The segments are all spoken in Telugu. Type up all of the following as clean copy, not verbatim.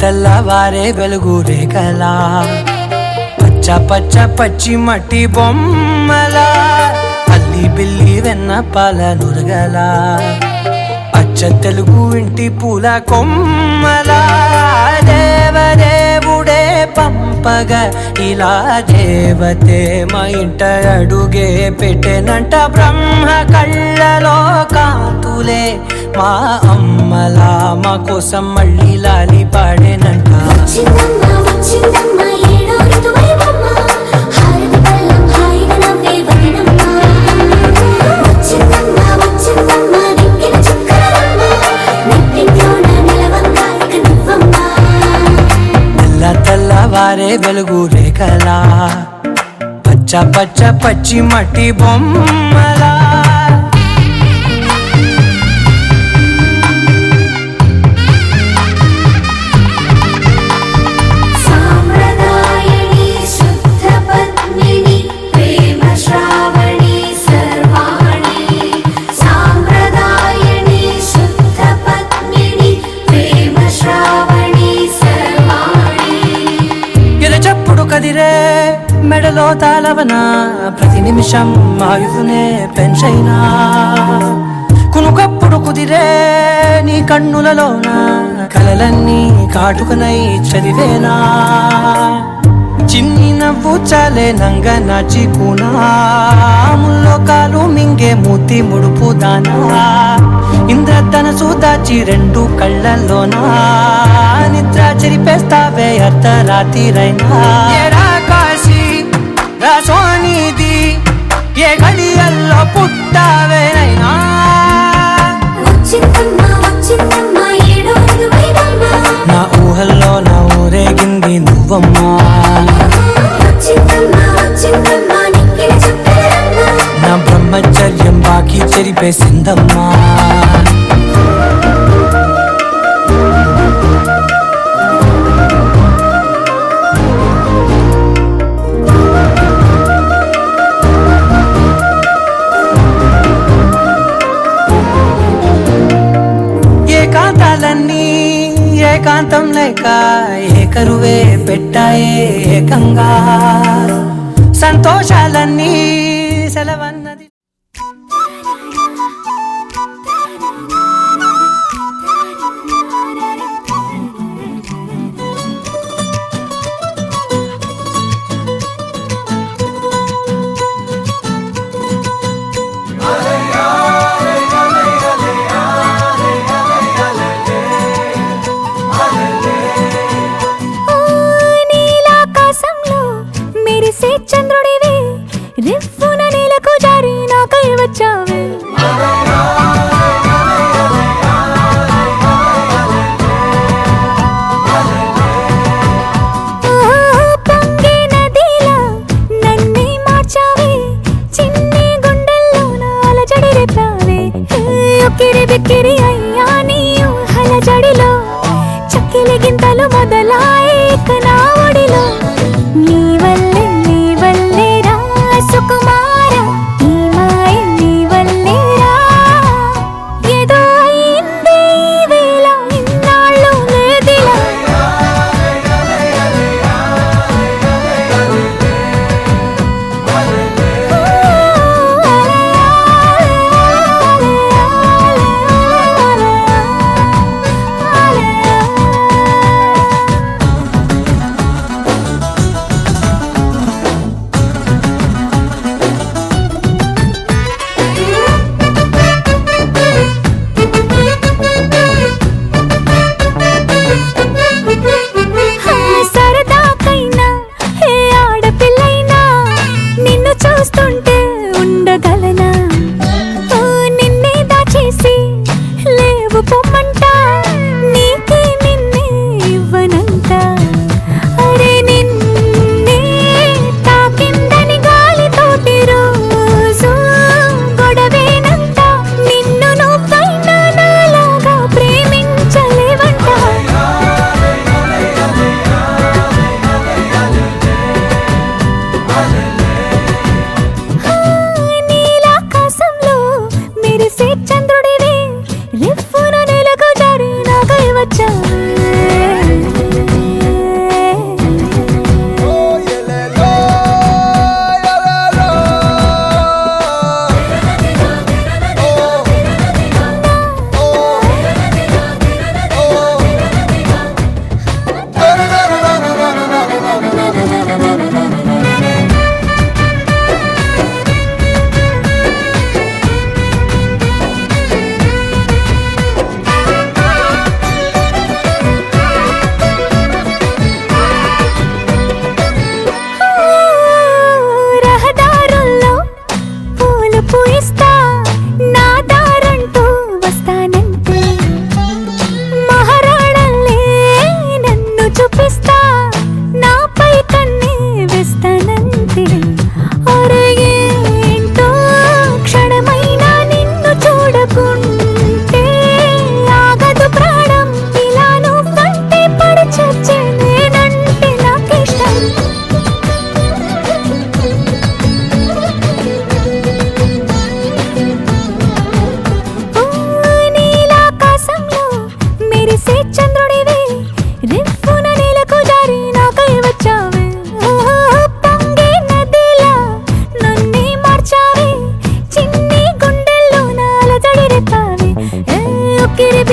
తెల్లవారే వెలుగు రేఖలా పచ్చ పచ్చ పచ్చి మట్టి బొమ్మలా అల్లి బిల్లి వెన్న పాల నురగలా అచ్చ తెలుగు ఇంటి పూల కొమ్మలా దేవదేవుడే పంపగా ఇలా దేవతే మా ఇంట అడుగే పెట్టెనంట బ్రహ్మ కళ్ళలో కాంతులే మా అమ్మలా మా కోసం మళ్ళీ లాలి పాడేనంట తెల్లవారే వెలుగు రేఖలా పచ్చ పచ్చ పచ్చి మట్టి బొమ్మలా కదిరే మెడలో తాళవన ప్రతి నిమిషం ఆయుధునే పెంచైనా కునుకప్పుడు కుదిరే నీ కన్నులలోన కలలన్నీ కాటుకనై చదివేనా చిన్ని నవ్వు చాలే నంగ నాచి కూనాముల్లో కాలు మింగే మూతి ముడుపు దానా ఇంద్రధనసు దాచి రెండు కళ్ళల్లోనా నిద్ర చెరిపేస్తావే అర్ధరాత్రిరైనా కాశీ రాసోనిది ఏ గడియల్లో పుట్టావేనైనా నా ఊహల్లో నా ఊరేగింది నువ్వమ్మా నా బ్రహ్మచర్యం బాకీ చెరిపేసిందమ్మా ఏకాంతాలన్నీ ఏకాంతం లేక ఏకరువే పెట్టాయే ఏకంగా సంతోషాలన్నీ సెలవన్నది చంద్రుడివే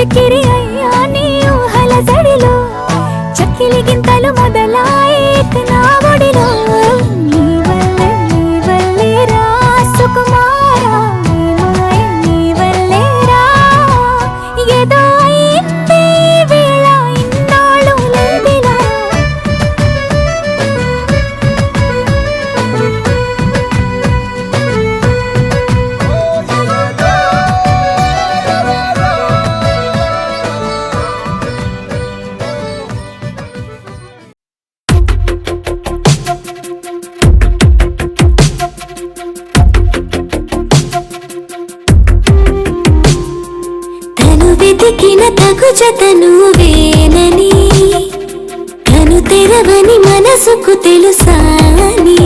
చక్కిరి అయ్యా నీ ఊహల జడిలో చక్కిలి గింతలు మొదలాయేక నా ఒడిలో నీ వల్లే రా సుకుమారా నీ మాయ నీ వల్లే రా ఏదో అయింది వేళ ఇన్నాళ్ళు లేదిలా వెతికిన తగు జతను వేనని కను తెరవని మనసుకు తెలుసాని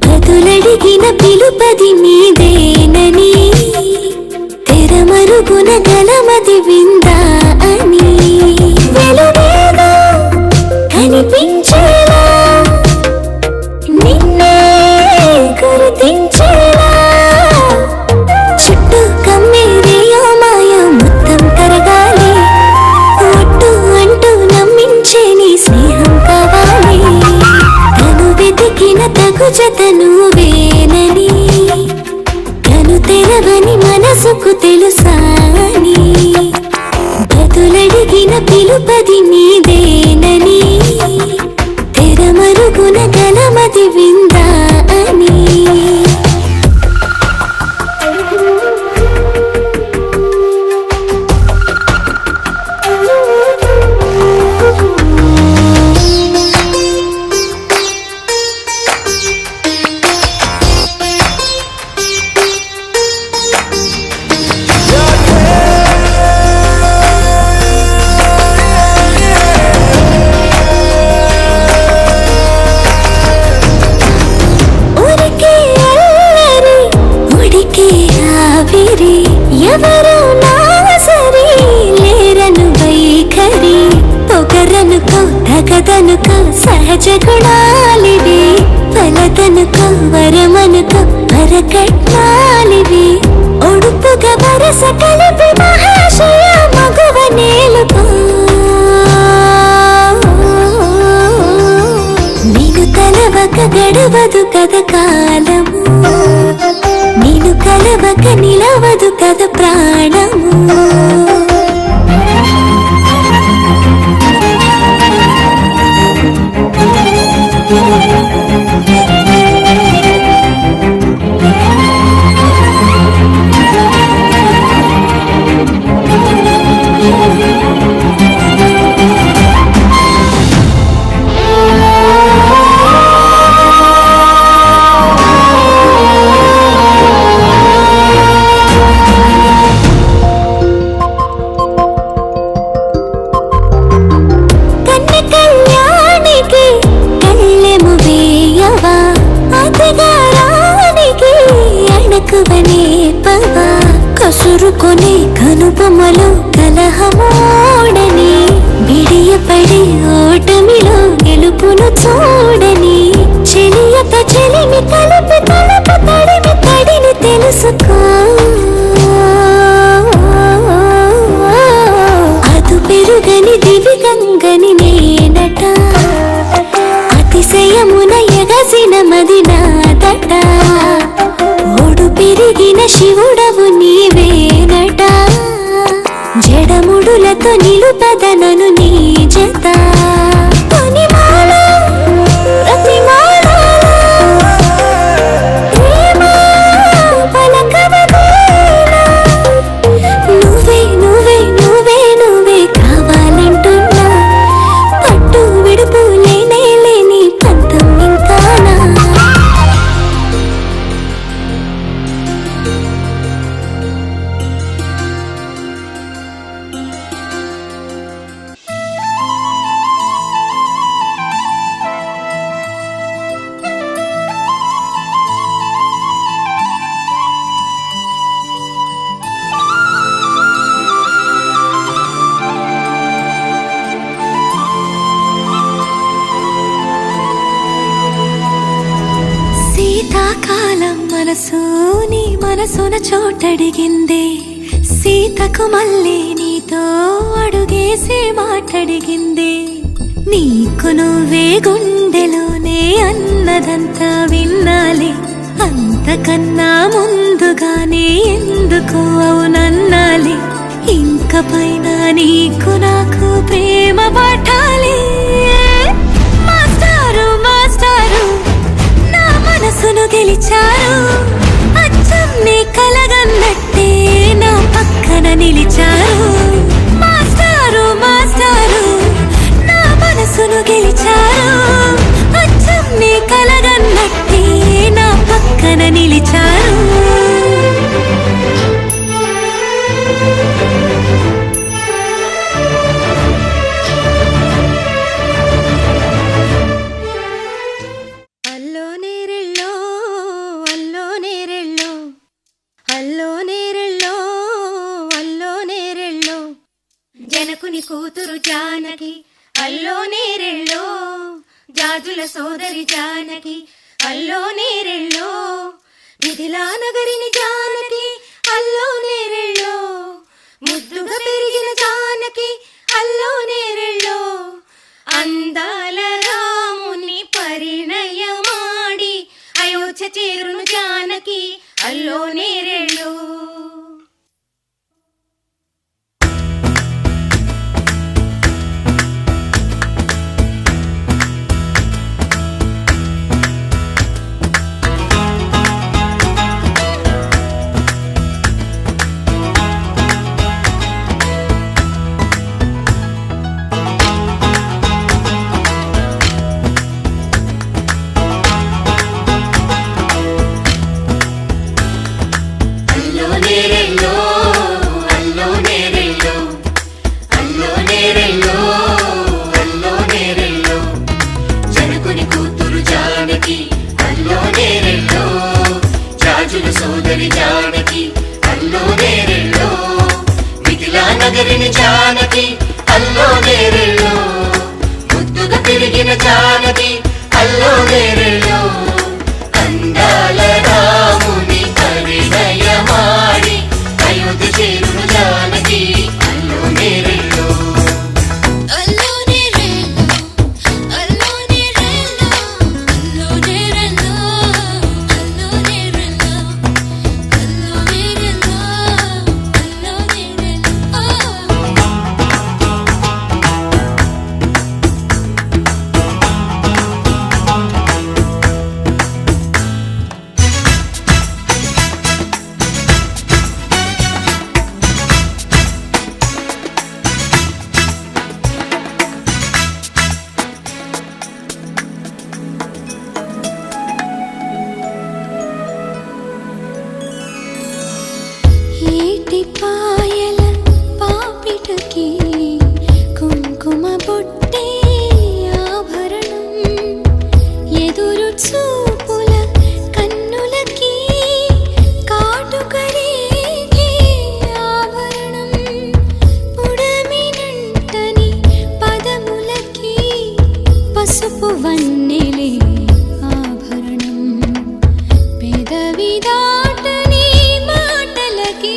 బదులడిగిన పిలుపది నీదేనని తెరమరుగున గలమది విందా అని వెలుగేదో కనిపించేలా నిన్నే గుర్తించేలా చుట్టూ కమ్మేరియో మాయ మొత్తం కరగాలి ఒట్టు అంటూ నమ్మించే నీ స్నేహం కావాలి తను వెతికిన తగు జతను వేనని తను తెరవని మనసుకు తెలుసాని బదులడిగిన పిలుపది నీదేనని తెరమరుగున గలమది విందా అని ఎవరు నా సరి లేరను వైఖరి పొగరనుకో తగదనుకో సహజ గుణాలివి ఫలదనుకో వరమనుకో వరకట్నాలివి ఒడుపుగా వరస కలిపి మహాశయ మగువ నేలుకో నీకు తలవక గడవదు కథ కాలము నీను కలవక నిలవదు కథ ప్రాణము కసురుకొనే కనుబొమ్మలో కలహమోడని బిడియపడి ఓటమిలో గెలుపును చూడని చెలియత చెలిమి కలిపి తలప తడిమి తడిని తెలుసుకో అదు పెరుగని దివి గంగని నేనట అతిశయమున ఎగసిన మది నాదట ఓడు పెరిగిన శివుడవు నీవేనట జడముడులతో నిలుపదనను నీ జత నువ్వే నువ్వే నువ్వే నువ్వే కావాలంటున్నా పట్టు విడుపు లేనే లేని పంతం ఇంకానా శీతాకాలం మనసు నీ మనసున చోటడిగిందే సీతకు మళ్ళీ నీ నీతో అడుగేసి మాటడిగింది నీకు నువ్వే గుండెలోనే అన్నదంతా విన్నాలి అంతకన్నా ముందుగానే ఎందుకు అవునన్నాలి ఇంక పైన నీకు నాకు ప్రేమ పట్టాలి మాస్టారు మాస్టారు నా మనసును గెలిచారు అచ్చం నీ కలగన్నట్టే నా పక్కన నిలిచారు మాస్టారు మాస్టారు నా మనసును గెలిచారు అచ్చం నీ కలగన్నట్టే నా పక్కన నిలిచారు జనకుని కూతురు జానకి అల్లో నేరెళ్ళో జాజుల సోదరి జానకి అల్లో నేరెళ్ళో మిథిలా నగరిని జానకి అల్లో నేరెళ్ళో ముద్దుగా పెరిగిన జానకి అల్లో నేరెళ్ళో అందాల రాముని పరిణయమాడి అయోధ్య చేరును జానకి అల్లో నేరెళ్ళో సోదరి జానకి అల్లో నేరెళ్ళో మిథిలా నగరిని జానకి అల్లో నేరెళ్ళో ముద్దుగా పెరిగిన జానకి అల్లో నేరెళ్ళో అందాల రాముని పరిణయమాడి అయోధ్య చేరును జానకి అల్లో నేరెళ్ళో పాయల పాపిటకి కుంకుమ బొట్టే ఆభరణం ఎదురు చూపుల కన్నులకి కాటుకరేగే ఆభరణం పుడమినంటని పదములకి పసుపు వన్నెలే ఆభరణం పెదవి దాటని మాటలకి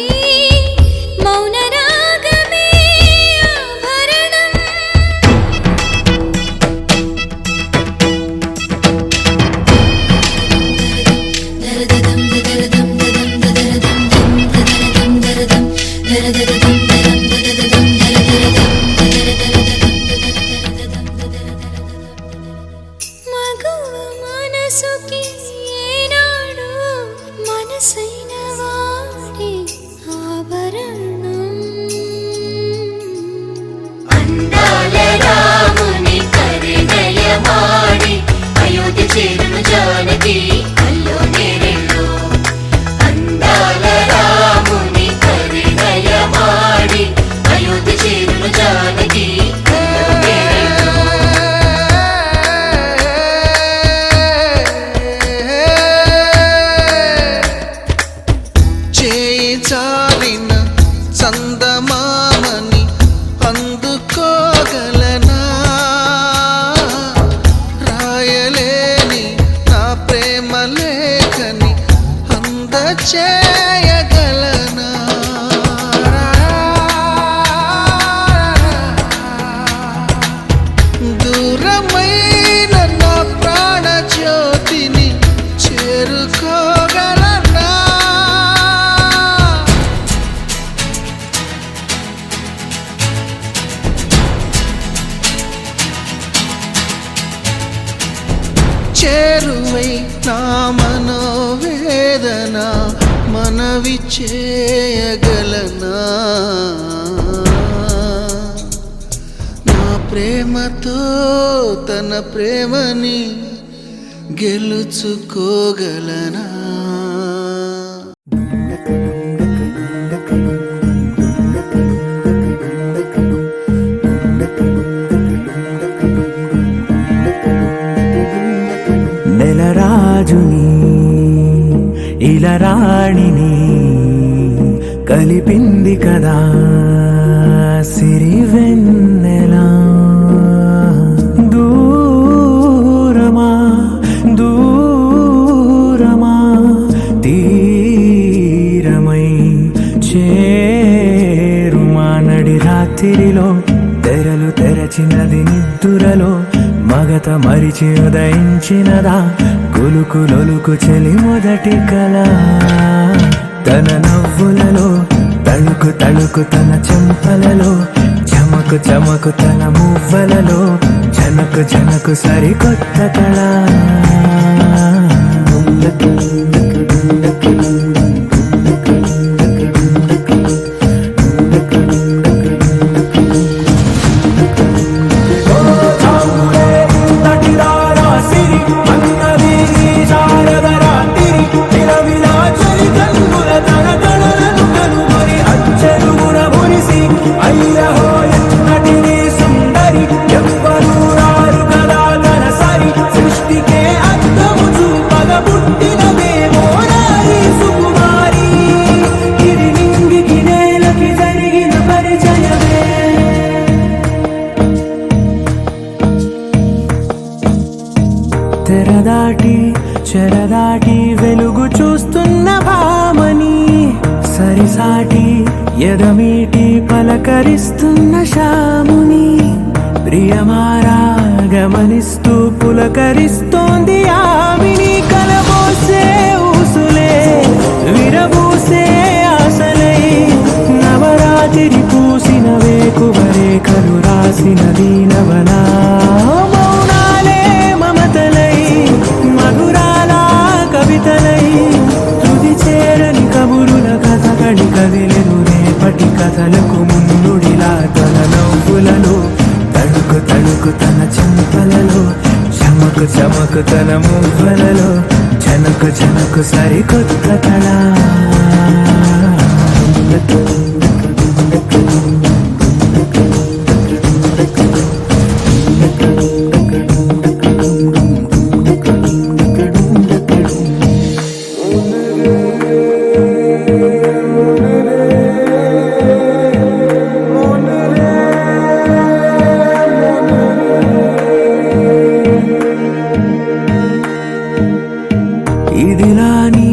మౌన రాగమే ఆభరణం దరదం దరదం దరదం దరదం దరదం మగువ మనసుకి ఏనాడు మనసైన వాడే ఆభరణం అందాల రాముని పరిణయమాడి అయోధ్య చేరును జానకి అల్లో నేరెళ్ళో అందాల రాముని పరిణయమాడి అయోధ్య చేరును జానకి అల్లో నేరెళ్ళో చేయి చాలిన చందమామని అందుకోగలనా రాయలేని నా ప్రేమ లేఖని అందచేయగలనా మనవి చేయగలనా నా ప్రేమతో తన ప్రేమని గెలుచుకోగలనా నెలరాజుని ఇలరాణిని కలిపింది కదా సిరివెన్నెలా దూరమా దూరమా తీరమై చేరుమా నడి రాత్రిలో తెరలు తెరచినది నిద్దురలో మగత మరిచి ఉదయించినదా కులుకులొలుకు చెలి మొదటి కళ తన నవ్వులలో తళుకు తళుకు తన చెంపలలో చమకు చమకు తన మువ్వలలో జనకు జనకు సరికొత్త కళ తెరదాటి చెరదాటి వెలుగు చూస్తున్న భామని సరిసాటి ఎదమీటి పలకరిస్తున్న శాముని ప్రియమారా గమనిస్తూ పులకరిస్తోంది ఆమిని కలబోసే ఊసులే విరబూసే ఆశలై నవరాత్రి పూసిన వేకువరేఖలు రాసిన దీనవనా మౌనాలే మమతలై మధురాల కవితలై తుది చేరని కబురుల కథ కడి కదిలెను రేపటి కథలకు ముందుడిలా తన నవ్వులలో తడుకు తడుకు తన చెంపలలో చమకు చమకు తన మువ్వలలో జనకు జనకు సరికొత్త కళ ఇదిలాని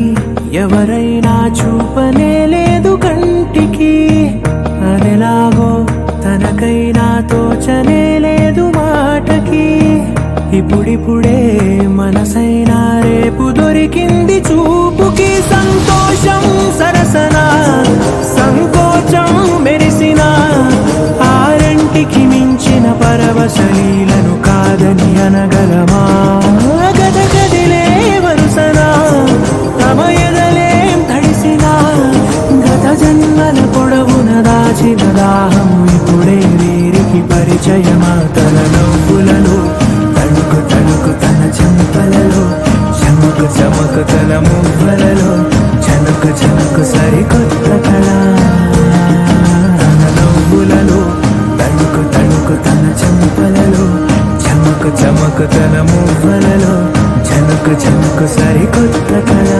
ఎవరైనా చూపనే లేదు కంటికి అదెలాగో తనకైనా తోచనే లేదు మాటకి ఇప్పుడిప్పుడే మనసైనా రేపు దొరికింది చూపుకి సంతోషం సరసన సంకోచం మెరిసిన ఆరంటికి మించిన పరవశలీలను కాదని అనగలమా గద గదిలే వరుసనా తమ ఎదలేం తడిసినా గత జన్మల పొడవున దాచిన దాహము ఇప్పుడే వీరికి పరిచయమా తన నవ్వులలో తణుకు తణుకు తన చెంపలలో చమకు చమకు తన మువ్వలలో జనకు జనకు సరికొత్త కళ తన నవ్వులలో తణుకు తణుకు తన చెంపలలో చమకు చమకు తన మువ్వలలో జనకు జనకు సరికొత్త కళ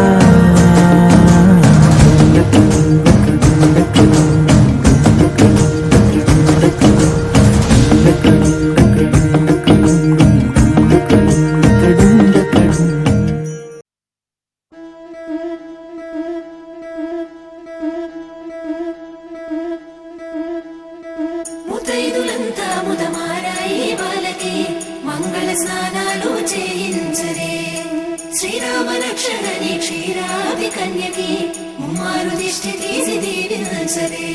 ముతైదులంతా ముదమారాయి బాలకి మంగళ స్నానాలు చేయించరే శ్రీరామ రక్షణని క్షీరాది కన్యకి ముమ్మారు దిష్టి తీసి దీవించరే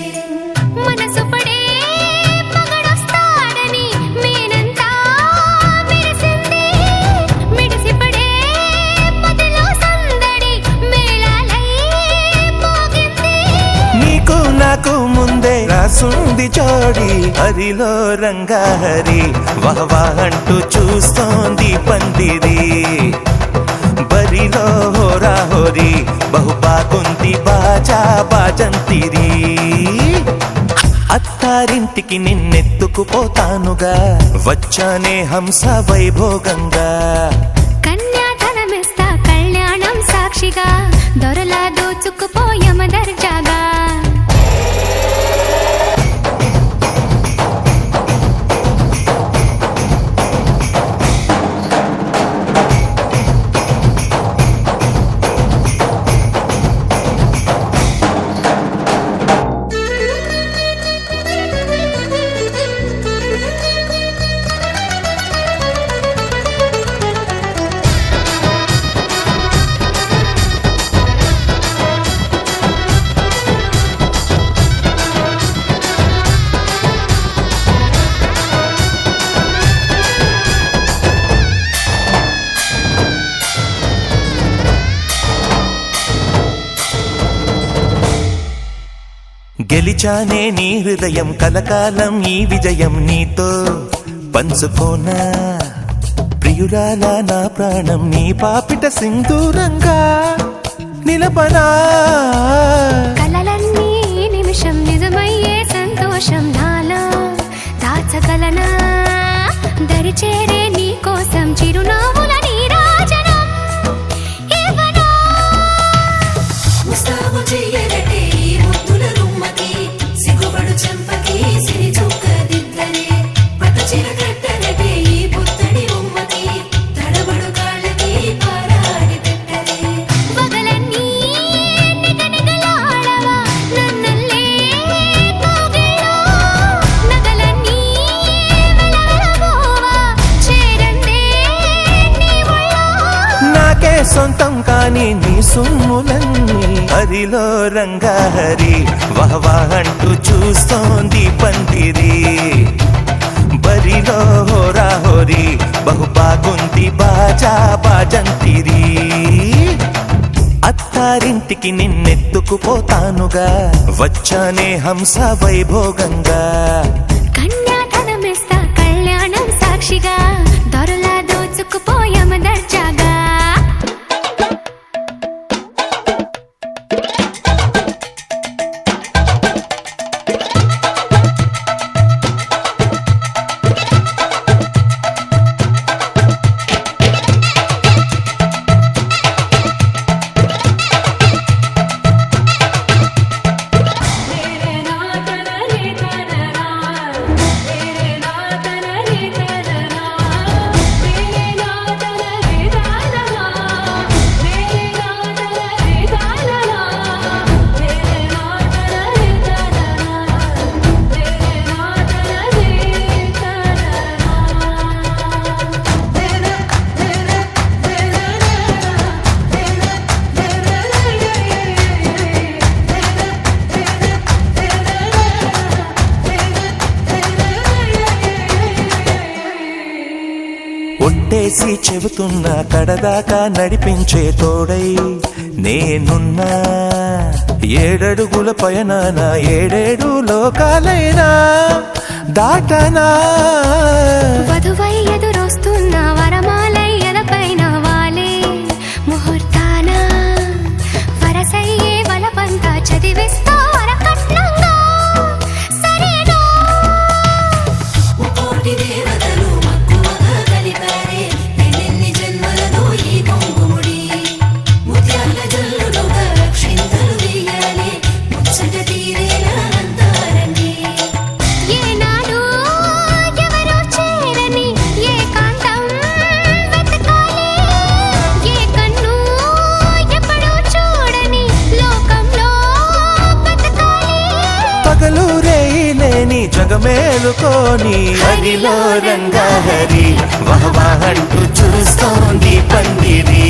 మనసు పడే మగడొస్తాడని మేనంతా మెరిసింది మిడిసి పడే పదిలో సందడి మేళాలై మనసుంది జోడి హరిలో రంగాహరి వహవా అంటూ చూస్తోంది పందిరి బరిలో హోరా హోరి బహు బాగుంది బాజా బాజంతిరి అత్తారింటికి నిన్నెత్తుకుపోతానుగా వచ్చానే హంస వైభోగంగా కన్యాధనమిస్తా కళ్యాణం సాక్షిగా దొరలా దోచుకుపోయమ దర్జాగా గెలిచానే నీ హృదయం కలకాలం ఈ విజయం నీతో పంచుకోనా ప్రియురాల నా ప్రాణం నీ పాపిట సింధూరంగా నిలపనా కలలన్నీ నిమిషం నిజమయ్యే సంతోషం నాలో దాచగలనా దరిచేరే నీ కోసం చిరునవ్వుల నీరాజనం ఇవ్వనా ముస్తాబు చెయ్యరటే ఈ ముద్దుల రుమ్మకి సిగ్గుబడు చెంపకి సిరి చుక్క దిద్దరే పట్ట చీర కట్టరటే ఈ పుత్తడి ఉమ్మకి తడబడు కాళ్ళకి పారాడి పెట్టరే పగలన్నీ నిగనిగలాడవా నన్నల్లే కోగిలో నగలన్నీ వెలవెలబోవా చేరందే నీ ఒళ్ళో నాకే సొంతం కాని నీ సుమ్ములన్నీ హరిలో రంగాహరి వహవా అంటూ చూస్తోంది పందిరి బరిలో హోరా హోరి బహు బాగుంది బాజా బాజంతిరి అత్తారింటికి నిన్నెత్తుకుపోతానుగా వచ్చానే హంస వైభోగంగా కన్యాధనమిస్తా కళ్యాణం సాక్షిగా దొరలా దోచుకుపోయమ దర్జాగా ఒట్టేసి చెబుతున్నా కడదాకా నడిపించే తోడై నేనున్నా ఏడడుగుల పయనాన ఏడేడు లోకాలైనా దాటనా వధువై ఎదురొస్తున్న వరమాలై ఎదపైన వాలే ముహూర్తాన వరసయ్యే వలపంతా చదివిస్తా వరకట్నంగా సరేనా కోటి దేవతలు మక్కువగా కలిపారే ఎన్నెన్ని జన్మలదో ఈ కొంగుముడి ముత్యాల జల్లులుగా క్షింతలు వేయాలి ముచ్చట తీరేలా అంతారండి ఏనాడు ఎవరో చేరని ఏకాంతం వెతకాలి ఏ కన్ను ఎప్పుడూ చూడని లోకంలో బతకాలి పగలు రేయిలేని జగమేలుకోని హరిలో రంగాహరి వహవా అంటూ చూస్తోంది పందిరి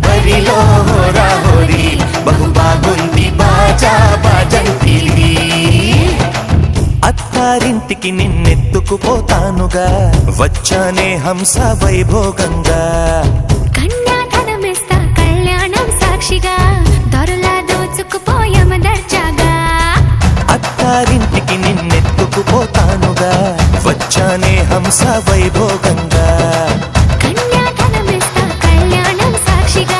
బరిలో హోరా హోరి బహు బాగుంది బాజా బాజంతిరి అత్తారింటికి నిన్నెత్తుకుపోతానుగా వచ్చానే హంస వైభోగంగా కన్యాధనమిస్తా కళ్యాణం సాక్షిగా దొరలా దోచుకుపోయమ దర్జాగా అత్తారి హంస వైభోగంగా. కన్యాధనమిస్తా కళ్యాణం సాక్షిగా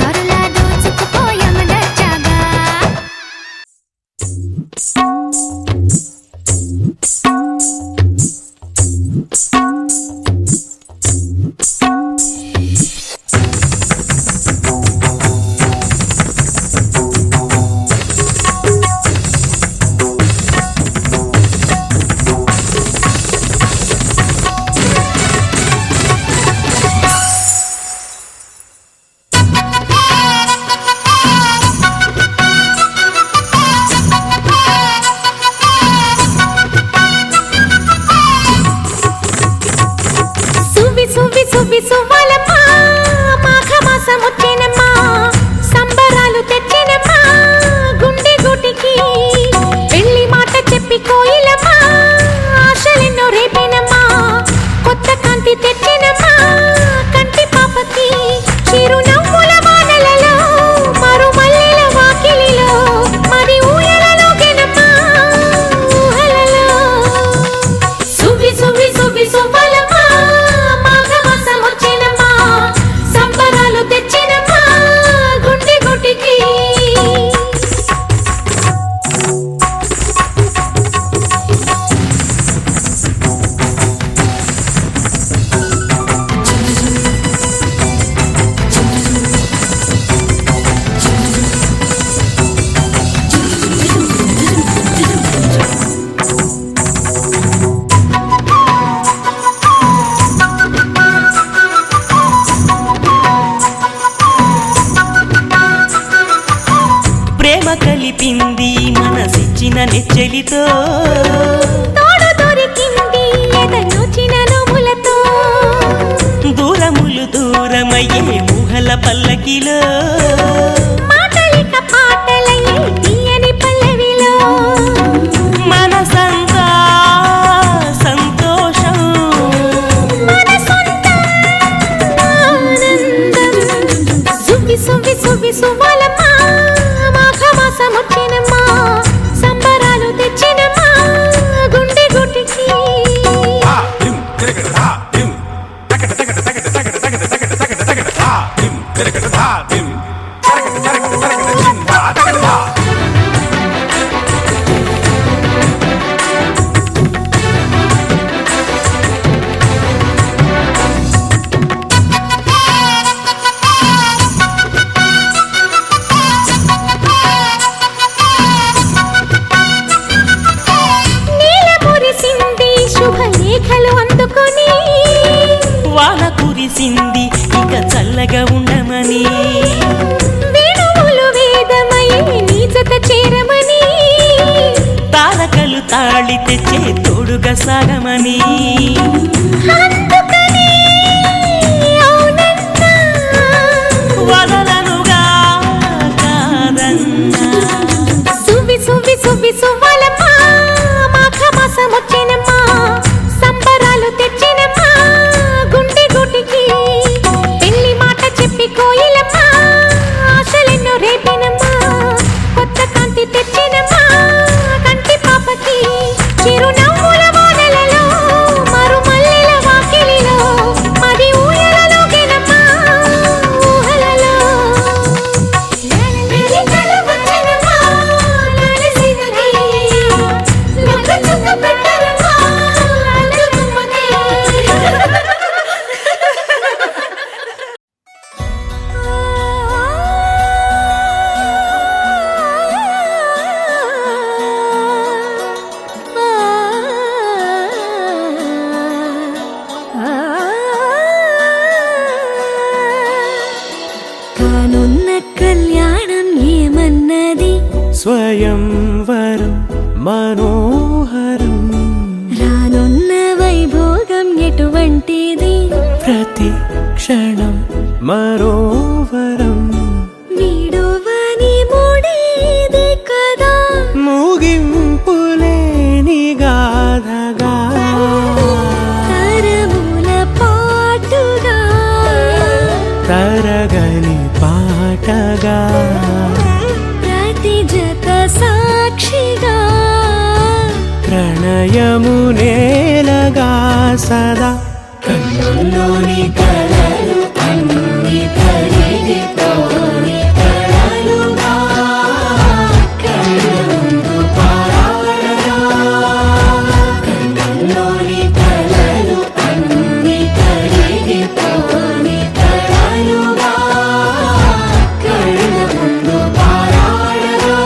దొరలా దోచుకుపోయమదచ్చాగా. సువ్వలమ్మా మాఘమాసం వచ్చేనమ్మా సంబరాలు తెచ్చేనమ్మా గుండె గుటికి పెళ్లి మాట చెప్పి కోయిలమ్మా ఆశలెన్నో రేపేనమ్మా కొత్త కాంతి తెచ్చేనమ్మా కంటి పాపకి చిరునవ్వుల వానలలో మరుమల్లెల వాకిలిలో మరి ఊయలలో గెనమ్మా ఊహలలో సువ్వి సువ్వి సువ్వి సువ్వలమ్మా సంబరాలు తెచ్చినమ్మా గుండె గుటికి. కలిపింది మనసిచ్చిన నెచ్చెలితో తోడు దొరికింది ఎదనొచ్చిన నోములతో దూరములు దూరమయ్యే ఊహల పల్లకిలో మాటలిక పాటలయ్యే తీయని పల్లవిలో మనసంతా సంతోషం మనసంత ఆనందం. సువ్వి సువ్వి సువ్వి సువ్వలమ్మా మాఘమాసం వచ్చేనమ్మా సంబరాలు తెచ్చినమ్మా గుండె గుటికి. శుభలేఖలు అందుకొని వాన కురిసింది ఇక చల్లగా ఉండమని వేణువులు వేదమయ్యే నీ జత చేరమని తారకలు తాళి తెచ్చే తోడుగా సాగమని అందుకని అవునన్నా వదలనుగా కాదన్నా. సువ్వి సువ్వి సువ్వి సువ్వలమ్మా మాఘమాసం వచ్చేనమ్మా సంబరాలు తెచ్చినమ్మా గుండె గుటికి పెళ్లి మాట చెప్పి కోయిలమ్మా ఆశలెన్నో రేపినమ్మా కొత్త కాంతి తెచ్చినమ్మా కంటి పాపకి చిరునవ్వుల వానలలో మరుమల్లెల వాకిలిలో మరి ఊయలలో గెనమ్మా ఊహలలో వెలికలు వచ్చెనమ్మా నలిసినది లొక్క చుక్క పెట్టరమ్మా అల్లగుమ్మకి. కానున్న కళ్యాణం ఏమన్నది స్వయంవరం మనోహరం రానున్న వైభోగం ఎటువంటిది ప్రతి క్షణం మరోవరం వీడువని మూడేది కదా ముగింపులేని గాథగా తరముల పాటుగా తరగని పాటగా ప్రతి జత సాక్షిగా ప్రణయ ప్రణయము నేలగా సదా కన్నుల్లోని కలలు అన్ని కరిగిపోని కలలుగా కళ్ళ ముందు పారాడగా కన్నుల్లోని కలలు అన్ని కరిగిపోని కలలుగా కళ్ళ ముందు పారాడగా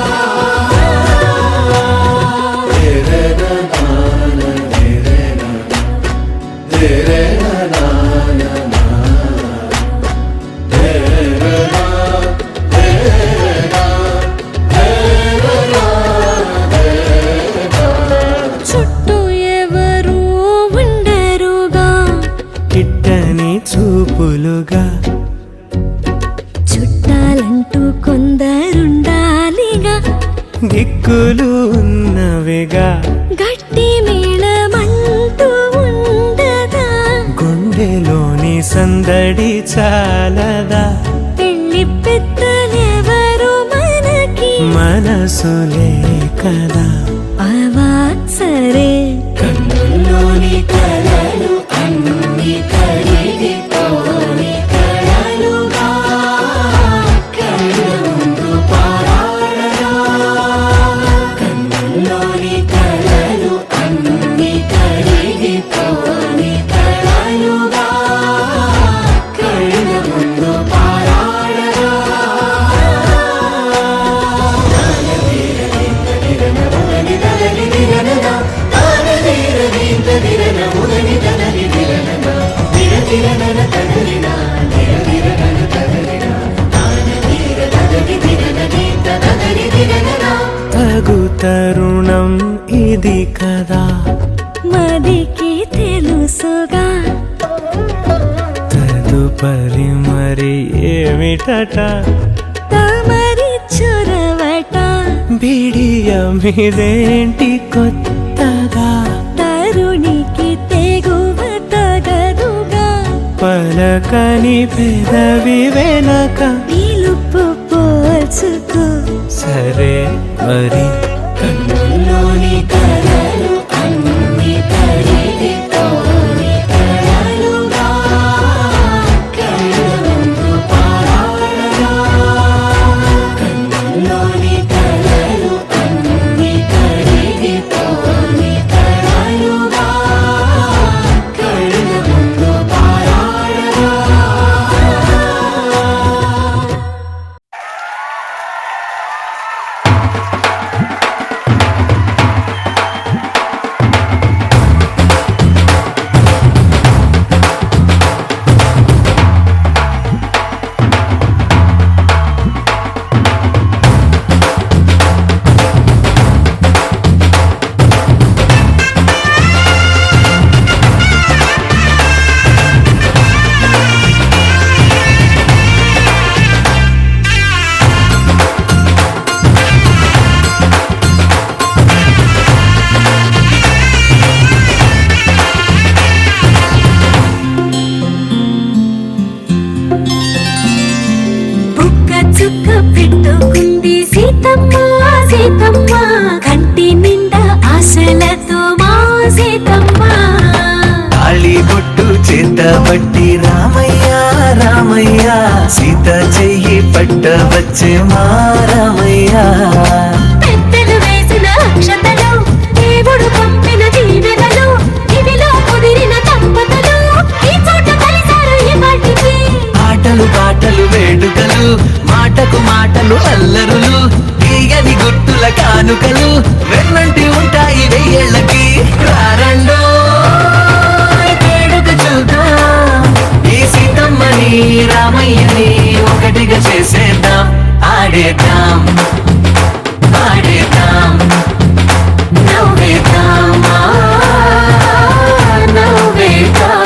చుట్టూ ఎవరు ఉండరుగా కిట్టని చూపులుగా చుట్టాలంటూ కొందరుండాలిగా దిక్కులు ఉన్నవిగా గట్టి మేళమంటూ ఉండదా గుండెలోని సందడి చాలదా పెళ్లి పెద్దలెవరు మనకి మనసులే కదా అవా సరే కన్నుల్లోని కలలు అన్ని కరిగిపోని కలలుగా కళ్ళ ముందు పారాడగా కన్నుల్లోని కలలు అన్ని కరిగిపోని కలలుగా కళ్ళ ముందు పారాడగా తగు తరుణం ఇది కదా మదికి తెలుసుగా తదుపరి మరి ఏమిటట తమరి చొరవట బిడియమిదేంటి కొత్తగా తరుణికి తెగువ తగదుగా పలకని పెదవి వెనక పిలుపు పోల్చుకో సరే మరి కన్నుల్లోని కలలు అన్ని కరిగిపోని కలలుగా కళ్ళ ముందు పారాడగా కన్నుల్లోని కలలు అన్ని కరిగిపోని కలలుగా కళ్ళ ముందు పారాడగా బుక్క చుక్క పెట్టుకుంది సీతమ్మ సీతమ్మ కంటి నిండా ఆశలతో మా సీతమ్మ తాళి బొట్టు చేతబట్టి రామయ్య రామయ్య సీత చెయ్యి పట్ట వచ్చే మా రామయ్య పెద్దలు వేసిన అక్షతలు దేవుడు పంపిన దీవెనలు ఇవిలో కుదిరిన దంపతులు ఈ చోట కలిసారు ఈ వాటికి ఆటలు పాటలు వేడుకలు మాటకు మాటలు అల్లరులు తీయని గుర్తుల కానుకలు వెన్నంటి ఉంటాయి వెయ్యేళ్ళకి రారండో వేడుక చూద్దాం ఈ సీతమ్మని రామయ్యని ఒకటిగా చేసేద్దాం ఆడేద్దాం ఆడేద్దాం నవ్వేద్దాం నవ్వేద్దాం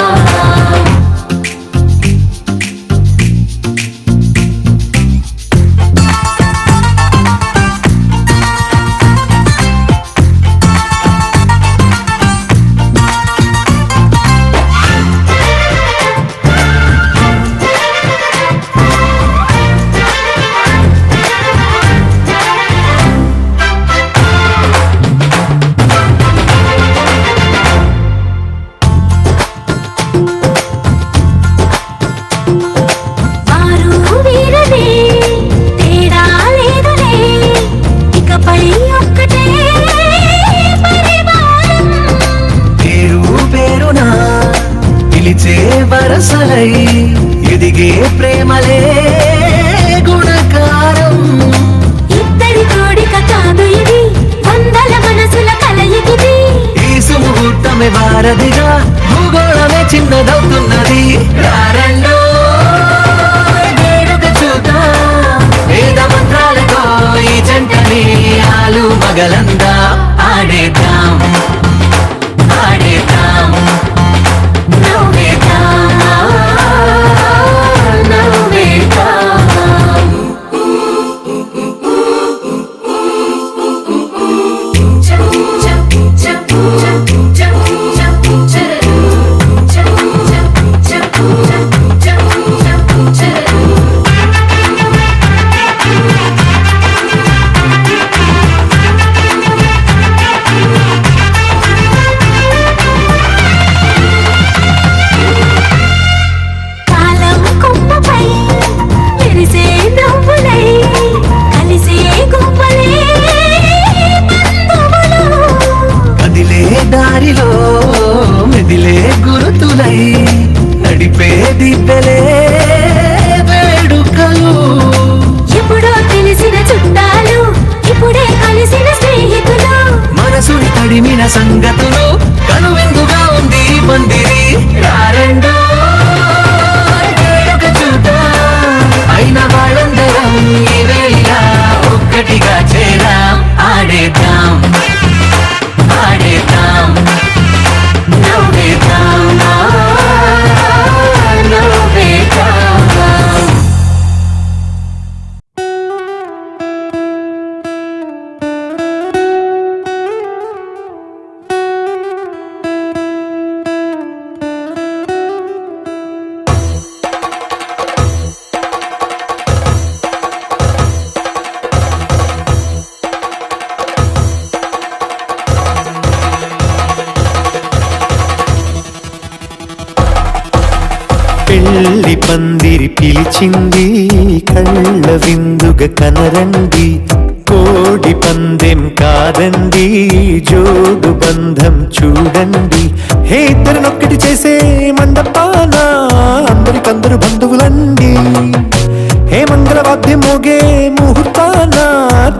పగలందా ఆడేద్దాం ఆడేద్దాం నవ్వేద్దాం నవ్వేద్దాం కాలం కొమ్మపై మెరిసే నవ్వులై కలిసే గువ్వలే బంధువులు కదిలే దారిలో మెదిలే గురుతులై నడిపే దిబ్బలే వేడుకలు ఎప్పుడో తెలిసిన చుట్టాలు ఇప్పుడే కలిసిన స్నేహితులు మనసుని తడిమిన సంగతులు కనువిందుగా ఉంది ఈ పందిరి రారెండో వేడుక చూద్దాం అయిన వాళ్ళందరం ఈ వేళ ఒక్కటిగా చేరాం ఆడేద్దాం ఆడేద్దాం నవ్వేద్దాం నవ్వేద్దాం పెళ్లి పందిరి పిలిచింది కళ్ళ విందుగా కనరండి కోడి పందెం కాదండి జోడు బంధం చూడండి హే ఇద్దరినొక్కటి చేసే మండపాన అందరికందరు బంధువులండి హే మంగళవాద్యం మోగే ముహూర్తాన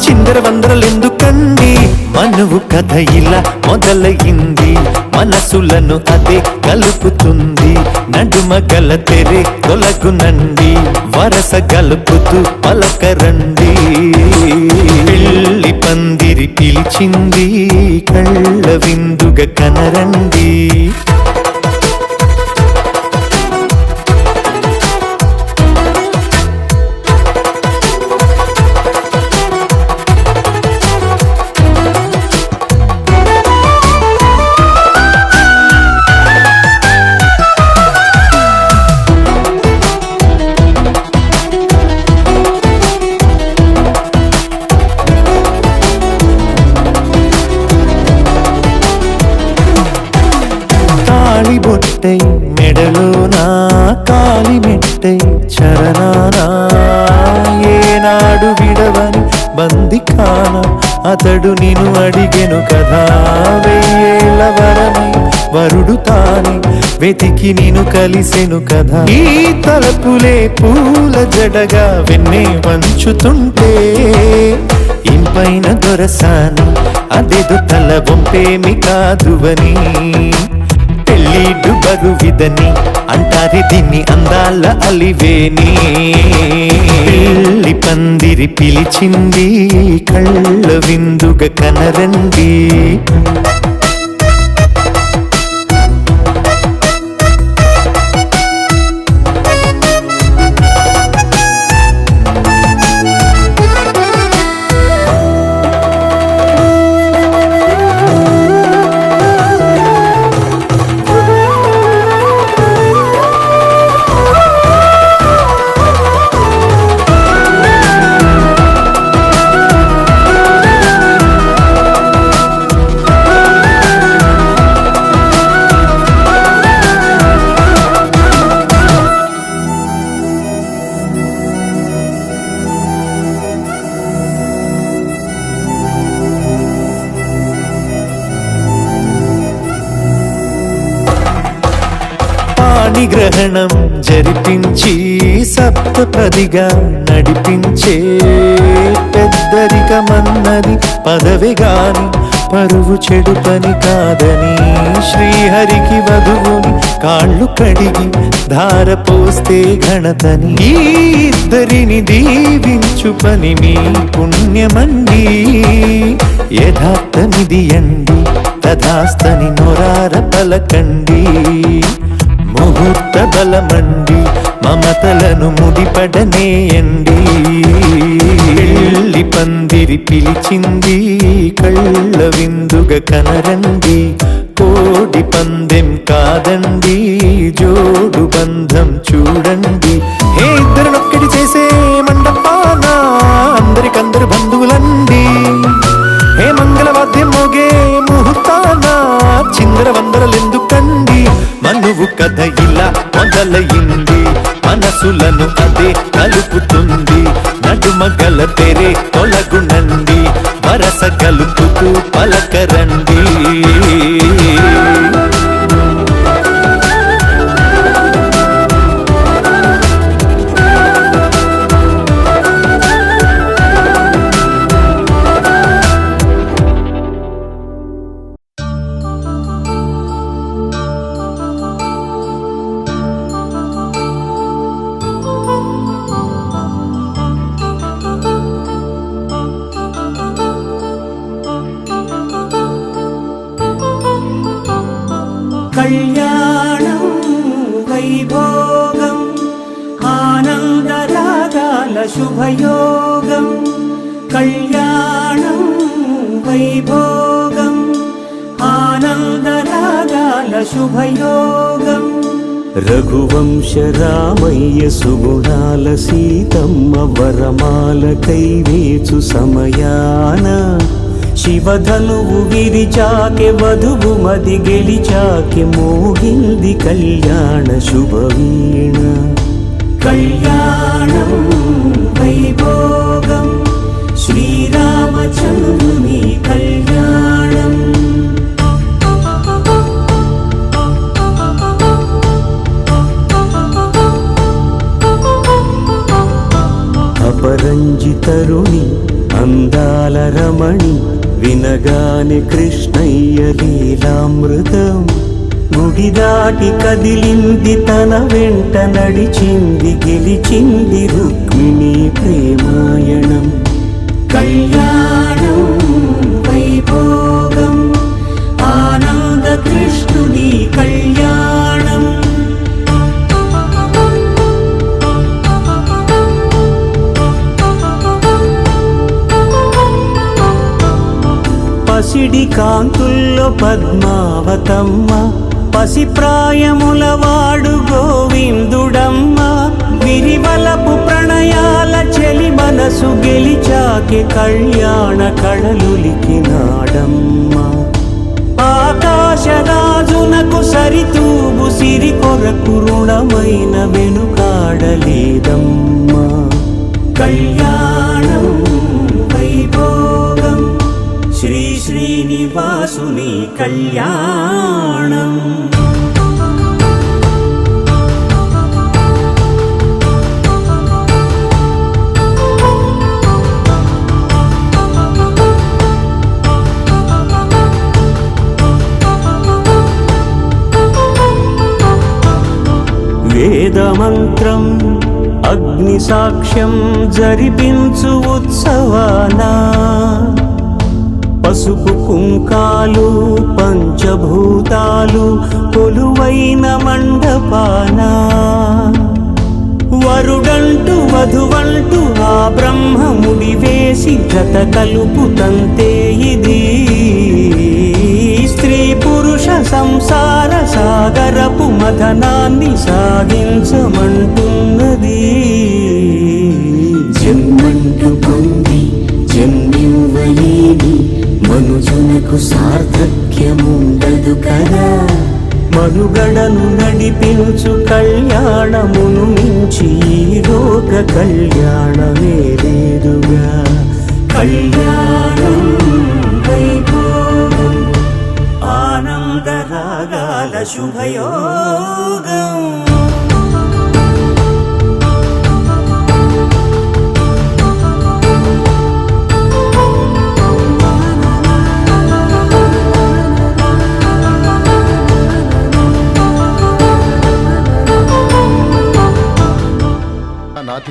చిందర వందరలెందుకండి మనువు కథ ఇలా మొదలయింది మనసులను అదే కలుపుతుంది నడుమ గల తెరే తొలగునండి వరస గలుపుతూ పలకరండి పెళ్లి పందిరి పిలిచింది కళ్ళ విందుగా కనరండి బొట్టై మెడలోనా కాలి మెట్టై చరణానా ఏనాడు విడవని బందికాన అతడు నిన్ను అడిగెను కదా వెయ్యేళ్ళ వరమై వరుడు తానే వెతికి నిన్ను కలిసెను కదా ఈ తలపులే పూల జడగా వెన్నే వంచుతుంటే ఇంపైన దొరసాని అదేదో తల వంపేమి కాదువని పెళ్ళిడు బరువిదని అంటారే దీన్ని అందాల అలివేని పెళ్లి పందిరి పిలిచింది కళ్ళ విందుగా కనరండి గ్రహణం జరిపించి సప్తపదిగా నడిపించే పెద్దరికమన్నది పదవి గాని పరువు చెడు పని కాదని శ్రీహరికి వధువుని కాళ్ళు కడిగి ధార పోస్తే ఘనతని ఈ ఇద్దరిని దీవించు పని మీ పుణ్యమండి యథార్థమిది అండి తథాస్తని నొరార పలకండి ముహూర్త బలమండి మమతలను ముడిపడనేయండి పెళ్లి పందిరి పిలిచింది కళ్ళ విందుగా కనరండి కోడి పందెం కాదండి జోడు బంధం చూడండి హే ఇద్దరినొక్కటి చేసే మండపాన అందరికందరు బంధువులండి హే మంగళవాద్యం మోగే ముహూర్తాన చిందర వందరలెందుకండి మనువు కథ ఇలా మొదలయింది మనసులను అదే కలుపుతుంది నడుమగల తెరే తొలగునండి వరస కలుపుతూ పలకరండి కళ్యాణం వైభోగం ఆనందరాగాల శుభయోగం కళ్యాణం వైభోగం ఆనందరాగాల శుభయోగం రఘువంశ రామయ్య సుగుణాల సీతమ్మ వరమాల కైవేచు సమయాన శివధనువు విరిచాకె వధువు మది గెలిచాకె మోగింది కళ్యాణ శుభవీణ కళ్యాణం వైభోగం శ్రీరామచంద్రుని కళ్యాణం అపరంజి తరుణి అందాల రమణి వినగాని కృష్ణయ్య లీలామృతం గుడి దాటి కదిలింది తన వెంట నడిచింది గెలిచింది రుక్మిణి ప్రేమాయణం కళ్యాణం వైభోగం ఆనంద కృష్ణుని కళ్యాణం పసిడి కాంతుల్లో పద్మావతమ్మ పసిప్రాయముల వాడు గోవిందుడమ్మ విరివలపు ప్రణయాల చెలి మనసు గెలిచాకె కళ్యాణ కళలులికినాడమ్మ ఆకాశరాజునకు సరితూగు సిరి కొరకు రుణమైన వెనుకాడలేదమ్మా కళ్యాణం వైభోగం శ్రీ శ్రీనివాసుని కళ్యాణం వేదమంత్రం అగ్ని సాక్ష్యం జరిపించు ఉత్సవానా పసుపు కుంకాలు పంచభూతాలు కొలువైన మండపాన వరుడంటూ వధువంటూ ఆ బ్రహ్మముడి వేసి జత కలుపుతంతే ఇది స్త్రీ పురుష సంసార సాగరపు మథనాన్ని సాగించమంటున్నది జన్మంటూ పొంది జన్మివ్వలేని మనుజునకు సార్థక్యముండదు కదా మనుగడను నడిపించు కళ్యాణమును మించి ఈ లోక కళ్యాణమే లేదుగా కళ్యాణం వైభోగం ఆనందరాగాల శుభయోగం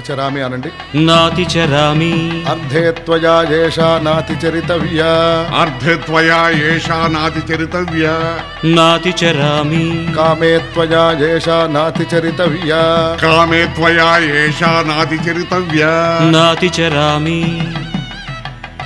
చరామి అనండి. నాతి చరామి. అర్ధే త్వయా ఏషా నాతి చరితవ్యా. అర్ధే త్వయా ఏషా నాతి చరితవ్యా. నాతి చరామి. కామే త్వయా ఏషా నాతి చరితవ్యా. కామే త్వయా ఏషా నాతి చరితవ్యా. నాతి చరామి.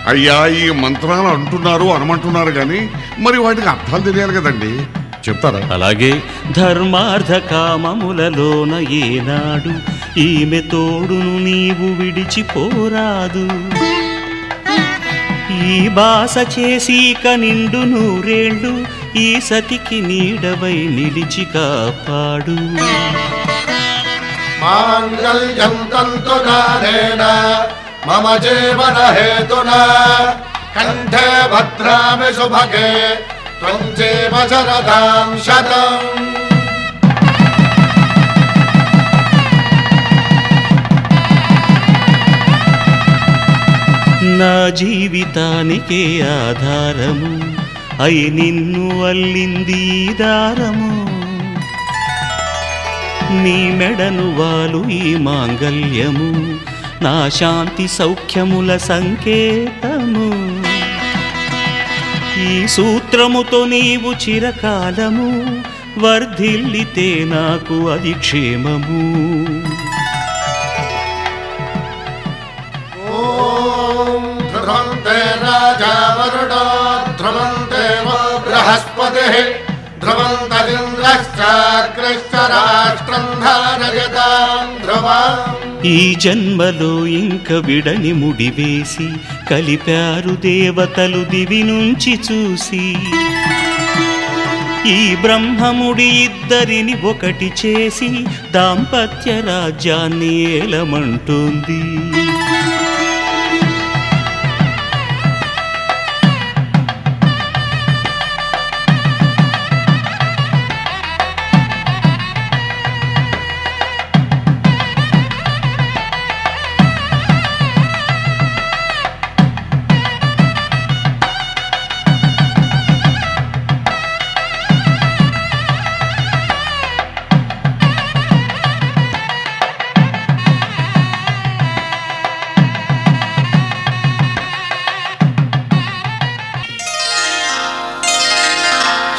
అయ్యా, ఈ మంత్రాలు అంటున్నారు అనమంటున్నారు కానీ మరి వాటికి అర్థాలు తెలియాలి కదండి, చెప్తారా? అలాగే. ధర్మార్థ కామములలోన ఏనాడు ఈమె తోడును నీవు విడిచిపోరాదు. ఈ బాస చేసి నిండు నూరేళ్ళు ఈ సతికి నీడవై నిలిచి కాపాడు. మాంగళ్యం తంతునానేన మమ జీవన హేతునా కంఠే భద్రామి శుభగే త్వం జీవ శరదాం శతం. నా జీవితానికే ఆధారము అయి నిన్ను అల్లింది ఈ దారము. నీ మెడను వాలు ఈ మాంగల్యము నా శాంతి సౌఖ్యముల సంకేతము. ఈ సూత్రముతో నీవు చిరకాలము వర్ధిల్లితే నాకు అది క్షేమము. ఓం ధ్రువంతే రాజా వరుడో ధ్రువంతే బృహస్పతిః ధ్రువంతరింద్రశ్చాగ్రశ్చ రాష్ట్రం ధారయతాం ధ్రువం. ఈ జన్మలో ఇంక విడని ముడివేసి కలిపారు దేవతలు దివి నుంచి చూసి. ఈ బ్రహ్మముడి ఇద్దరిని ఒకటి చేసి దాంపత్య రాజ్యాన్ని ఏలమంటుంది.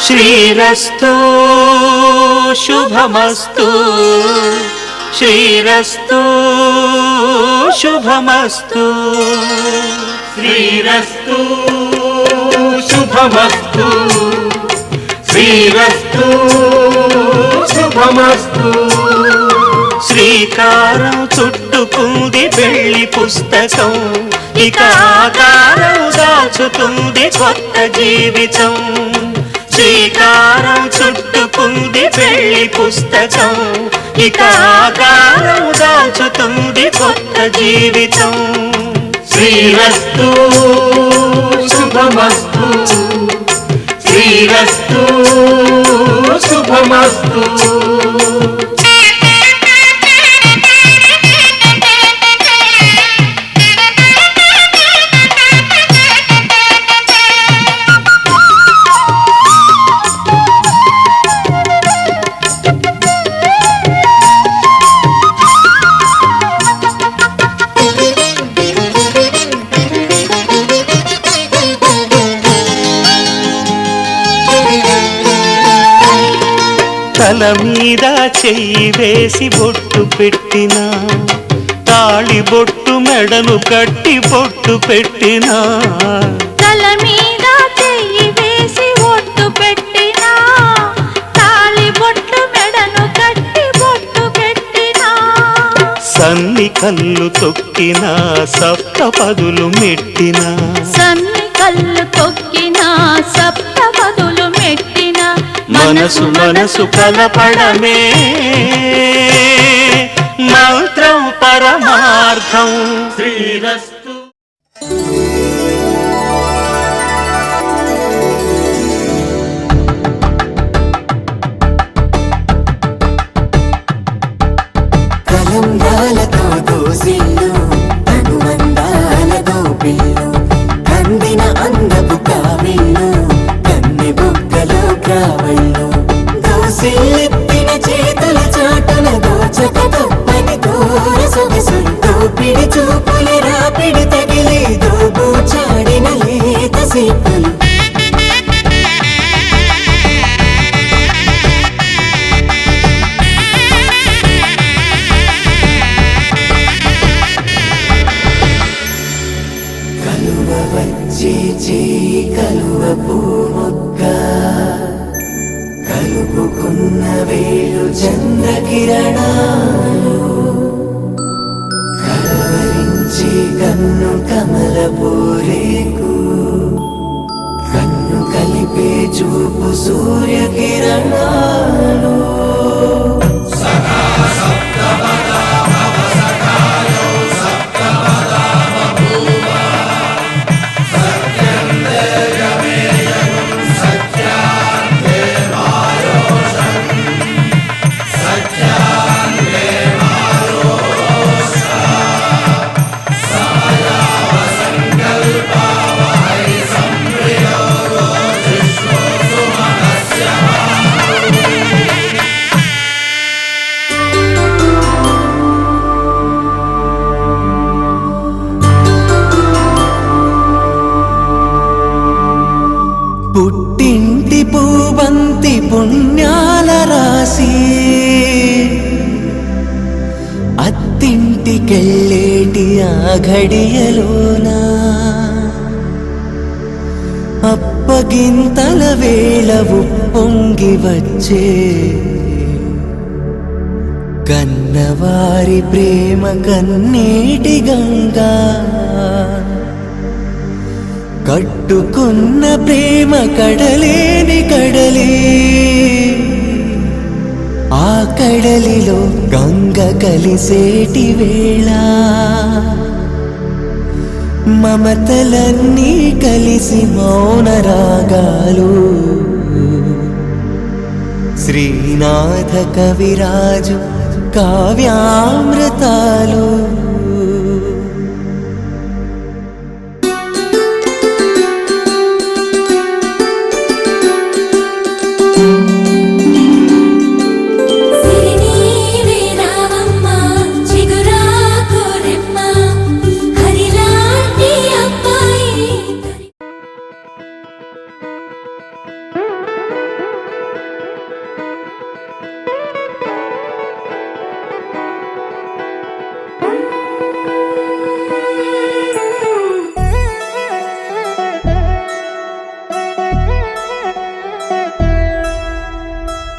శ్రీరస్తు శుభమస్తు. శ్రీరస్తు శుభమస్తు. శ్రీరస్తు శుభమస్తు. శ్రీరస్తు శుభమస్తు. శ్రీకారం చుట్టుకుంది పెళ్లి పుస్తకం ఇక ఆకారం దాచుతుంది కొత్త జీవితం. శ్రీకారం చుట్టుకుంది పెళ్లి పుస్తకం ఇక ఆకారం దాచుతుంది కొత్త జీవితం. శ్రీరస్తు శుభమస్తు. శ్రీరస్తు శుభమస్తు. తల మీద చెయ్యి వేసి బొట్టు పెట్టినా తాళి బొట్టు మెడను కట్టి బొట్టు పెట్టినా. తల మీద చెయ్యి వేసి బొట్టు పెట్టినా తాళి బొట్టు మెడను కట్టి బొట్టు పెట్టినా. సన్ని కళ్ళు తొక్కినా సప్త పదులు మెట్టినా. సన్ని కళ్ళు తొక్కినా సప్త పదులు మెట్టినా. మనసు మనసు కలపడమే మంత్రం పరమార్థం. శ్రీరస్తు. కలంగాలతో దోసిల్లు తనువందాలతో పిల్లు కందిన అందపు కావిల్లు కన్నె బుగ్గలో కావళ్ళు దోసిల్లెత్తిన చేతుల చాటున దోచక తప్పని దూర సొగసులు చేచి కలువ పూముక్క కలుపుకున్న వేలు చంద్రకిరణాలు కలవరించి కన్ను కమల పూరేకు కన్ను కలిపే చూపు సూర్యకిరణాలు పుట్టింటి పూబంతి పుణ్యాల రాసి అత్తింటికెళ్ళేటి ఆ ఘడియలోనా అప్పగింతల వేళ ఉప్పొంగి వచ్చే కన్నవారి ప్రేమ కన్నీటి గంగా కట్టుకున్న ప్రేమ కడలేని కడలి ఆ కడలిలో గంగ కలిసేటి వేళ మమతలన్నీ కలిసి మౌన రాగాలు శ్రీనాథ కవిరాజు కావ్యామృతాలు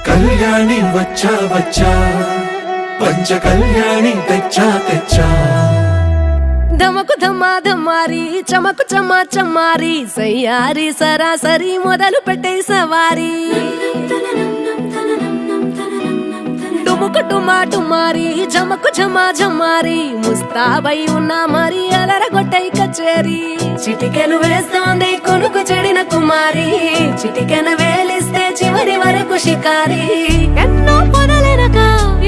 కళ్యాణి వచ్చా వచ్చా పంచ కళ్యాణి తెచ్చా తెచ్చా ధమకు ధమా ధమారి చమకు చమా చమారి సయ్యారి సరాసరి మొదలు పెట్టే సవారి డుముకు టుమా టుమారి జమకు ఝమా ఝమారి ముస్తాబై ఉన్నా మరి అలరగొట్టై కచేరి చిటికెను వేస్తోంది కొనుకు చెడిన కుమారి చిటికెను వేలిస్తే చివరి వరకు షికారి ఎన్నో పొదలెనక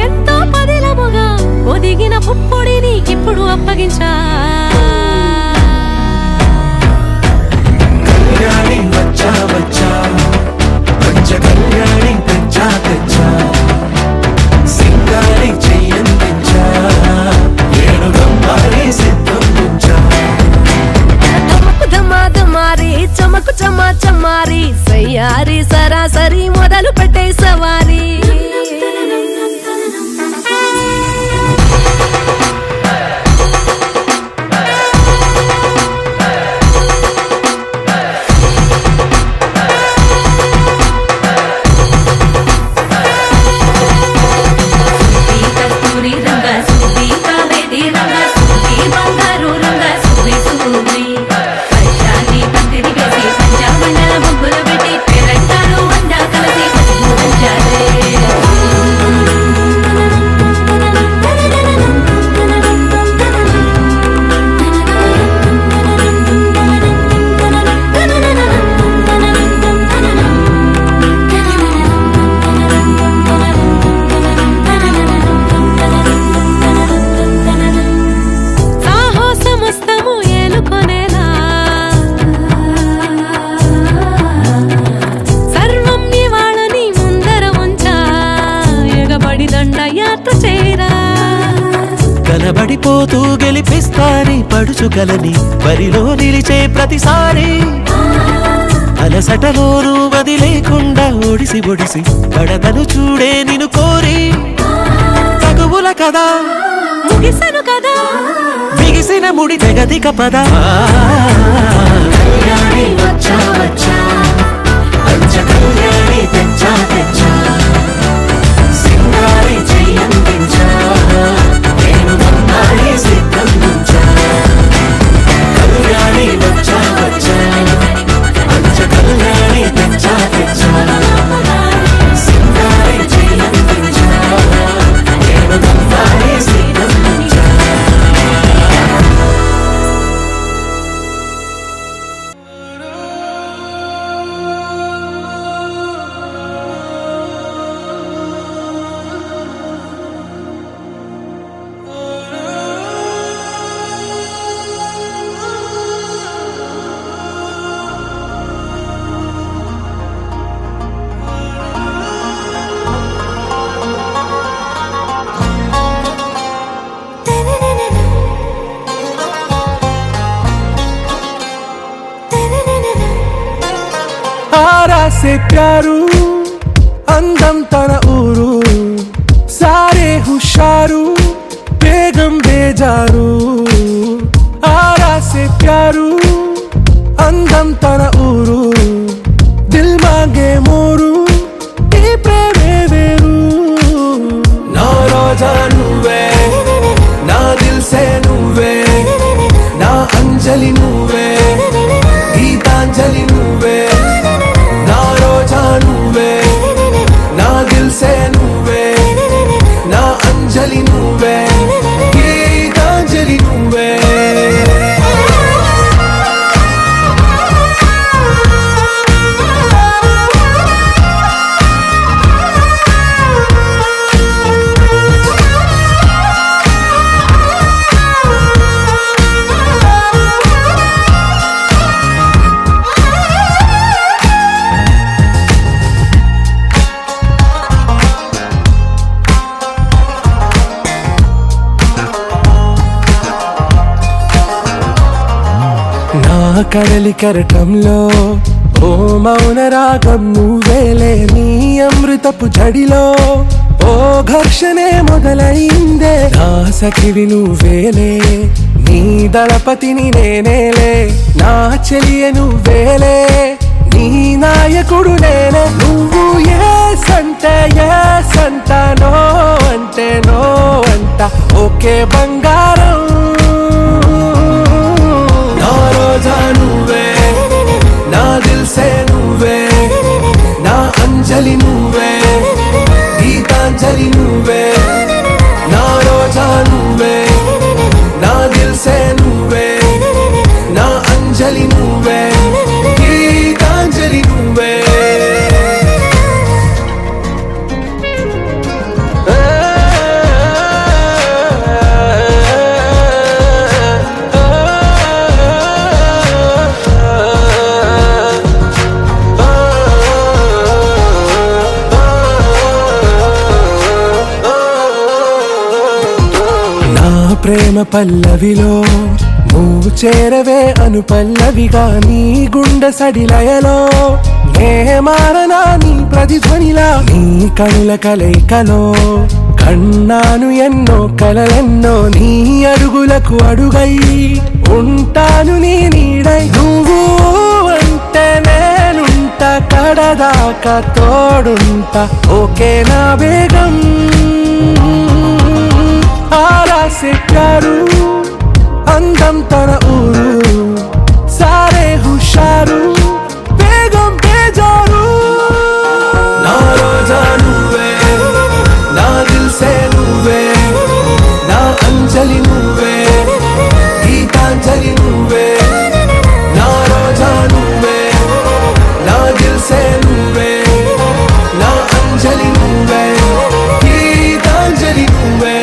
ఎంతో పదిలముగా ఒదిగిన పుప్పొడి నీకిప్పుడు అప్పగించా కళ్యాణి వచ్చా వచ్చా పంచ కళ్యాణి తెచ్చా తెచ్చా సింగారి చెయ్యందించా ఏడు గంబారి సిద్ధందించా ధమకు ధమా ధమారి చమకు చమా చమారి సయ్యారి సరాసరి మొదలు పెట్టే సవారి కనబడిపోతూ గెలిపిస్తాని పడుచుకలని బరిలో నిలిచే ప్రతిసారి అలసటలోనూ వదిలేకుండా ఒడిసి ఒడిసి పడతను చూడే నిన్ను కోరి తగువుల కదా ముగిసను కదా బిగిసిన ముడి తెగదిక పద వచ్చా పంచ కళ్యాణి తెచ్చా తెచ్చా సింగారి చెయ్యందించా నేను బంగారి సిద్ధం నుంచా కళ్యాణి వచ్చా వచ్చా పంచ కళ్యాణి తెచ్చా తెచ్చా సింగారి చెయ్యందించా నేను బంగారి సిద్ధం నుంచా आरा से प्यारू అందం తన ఊరు సారే హుషారు బేగం బేజారు ఆరా సే ప్యారు అందం తన ఊరు దిల్ మాంగే మోరు ఈ ప్రేమే వేరు నా రోజా నువ్వే నా దిల్ సే నువ్వే నా అంజలి నువ్వే గీతాంజలి నువ్వే నా రోజా నువ్వే నా దిల్ సే నువ్వే నా అంజలి నువ్వే గీతాంజలి నువ్వే కడలి కరటంలో ఓ మౌన రాగం నువ్వేలే నీ అమృతపు జడిలో ఓ ఘర్షణే మొదలైందే నా సఖివి నువ్వేలే నీ దళపతిని నేనేలే నా చెలియ నువ్వేలే నీ నాయకుడు నేనే నువ్వు ఏ సంట నో అంటే నో అంట ఓకే బంగారం నా రోజా నువ్వే నా దిల్ సే నువ్వే నా అంజలి నువ్వే గీతాంజలి నువ్వే నా రోజా నువ్వే నా దిల్ సే నువ్వే నా అంజలి నువ్వే గీతాంజలి నువ్వే ప్రేమ పల్లవిలో నువ్వు చేరవే అను పల్లవిగా నీ గుండె సడిలయలో నే మారనా నీ ప్రతిధ్వనిలా నీ కనుల కలయికలో కన్నాను ఎన్నో కలలెన్నో నీ అడుగులకు అడుగై ఉంటాను నీ నీడై నువ్వు అంటే నేనుంట కడదాకా తోడుంట ఓకే నా బేగం ఆరా సే ప్యారు అందం తన ఊరు సారే హుషారు బేగం బేజారు నా రోజా నువ్వే నా దిల్ సే నువ్వే నా అంజలి నువ్వే గీతాంజలి నువ్వే నా రోజా నువ్వే నా దిల్ సే నువ్వే నా అంజలి నువ్వే గీతాంజలి నువ్వే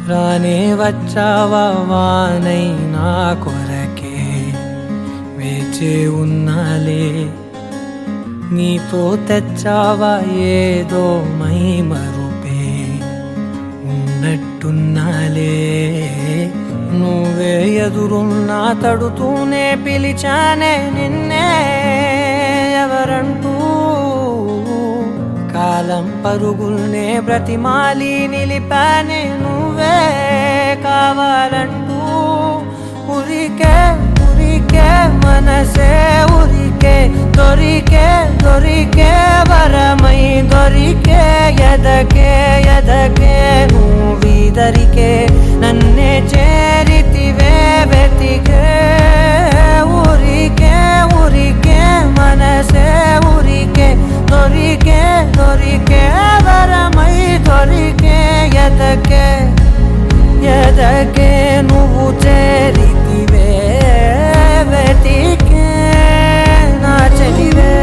రానే వచ్చావా వానై నా కొరకే వేచే ఉన్నాలే నీతో తెచ్చావా ఏదో మై మరుపే ఉన్నట్టున్నాలే నువ్వే ఎదురున్నా తడుతూనే పిలిచానే నిన్నే ఎవరంటూ కాల కాలం పరుగుల్నే బ్రతిమాలి నిలిపానే నువ్వే కావాలంటూ ఉరికే ఉరికే మనసే ఉరికే దొరికే దొరికే వరమై దొరికే ఎదకే ఎదకే నువ్విదరికే నన్నే చేరితివే వెతికే ఊరికే ఊరికే మనసే ఊరికే దొరికే దొరికే వరమై దొరికే ఎదకే ఎదకే నువ్వు చేరితివే వెతికే నా చెలివే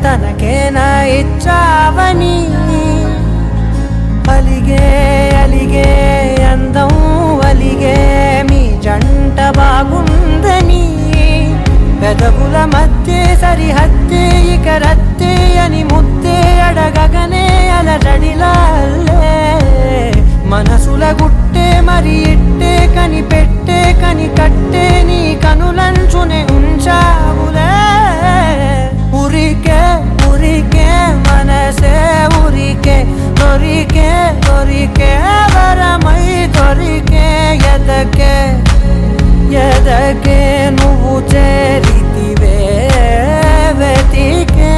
తనకేనా ఇచ్చావని అలిగే అలిగే అందం అలిగే మీ జంట బాగుందని పెదవుల మధ్య సరిహద్దే ఇక రత్తే అని ముద్దే అడగగనే అలజడిలాల్లే మనసుల గుట్టే మరి ఇట్టే కని పెట్టే కని కట్టే నీ కనులంచునే ఉంచావులే ఉరికే ఉరికే మనసే ఉరికే దొరికే దొరికే వరమై దొరికే ఎదకే ఎదకే నువ్వు చేరితివే వెతికే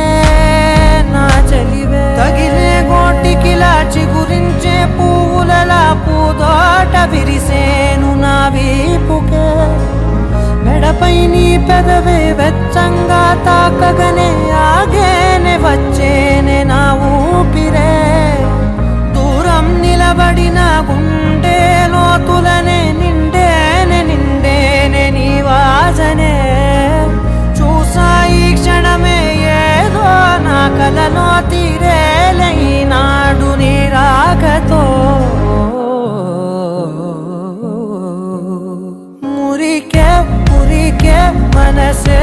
నా చెలివే తగిలే గోటికిలా చిగురించే పువ్వులలా పూదోట విరిసేను నా వీపుకే మెడపై నీ పెదవే వెచ్చంగా తాకగనే ఆగేనే వచ్చేనే నా ఊపిరే దూరం నిలబడిన గుండె లోతులనే నిండేనే నిండేనే నీ వాసనే చూసా ఈ క్షణమే ఏదో నా కలలో తీరేలే ఈనాడు నీ రాకతో మురికే ఉరికే మనసే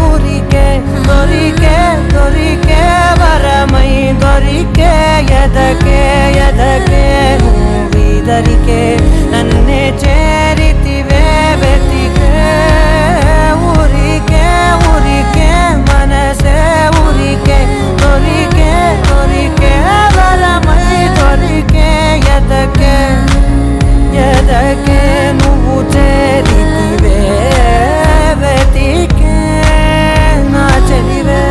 ఉరికే దొరికే దొరికే వరమై దొరికే ఎదకే ఎదకే నువ్విదరికే నన్నే చేరితివే వెతికే ఉరికే ఉరికే మనసే ఉరికే దొరికే దొరికే వరమై దొరికే ఎదకే ఎదకే నువ్వు చేరితివే వెతికే నా చెలివే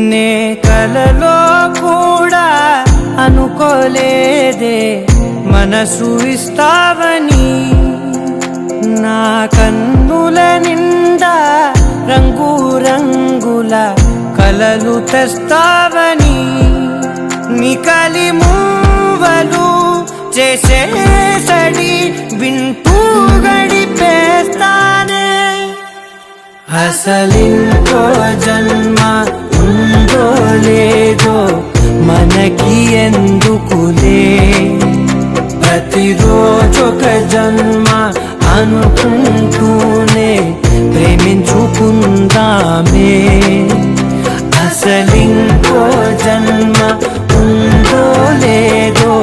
నే కలలో కూడా అనుకోలేదే మనసు ఇస్తావని నా కన్నుల నిండా రంగు రంగుల కలలు తెస్తావని నికలి మూవలు చేసేసడి వింటూ గడిపేస్తానే అసలింకో జన్మ ఉందో లేదో మనకి ఎందుకులే ప్రతిరోజొక జన్మ అనుకుంటూనే ప్రేమించుకుందామే అసలింకో జన్మ ఉందో లేదో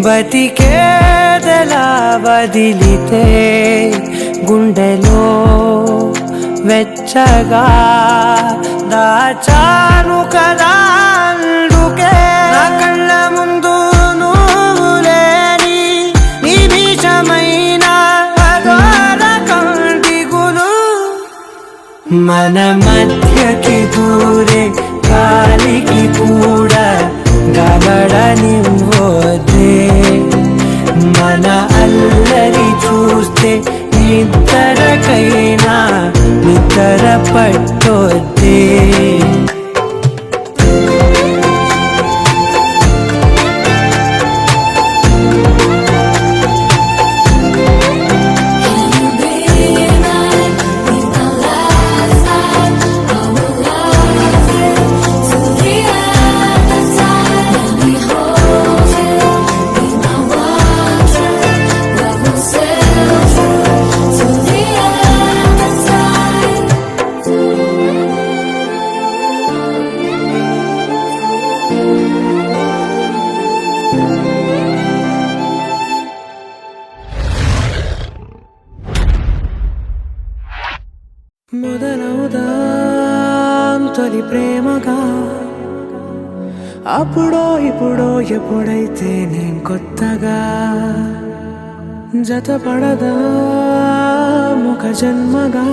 బతికేదలా వదిలితే గుండెలో వెచ్చగా దాచాను కదా అందుకే నా కళ్ళ ముందు నువ్వు లేని నిమిషమైన అఘోర కంటిగులు మన మధ్యకి దూరే గాలికి కూడా గబడనివ్వదే మన అల్లరి చూస్తే నిద్రకైనా నిద్ర పట్టొద్దే మొదలవుదాం తొలి ప్రేమగా అప్పుడో ఇప్పుడో ఎప్పుడైతే నేను కొత్తగా జతపడదా ముఖ జన్మగా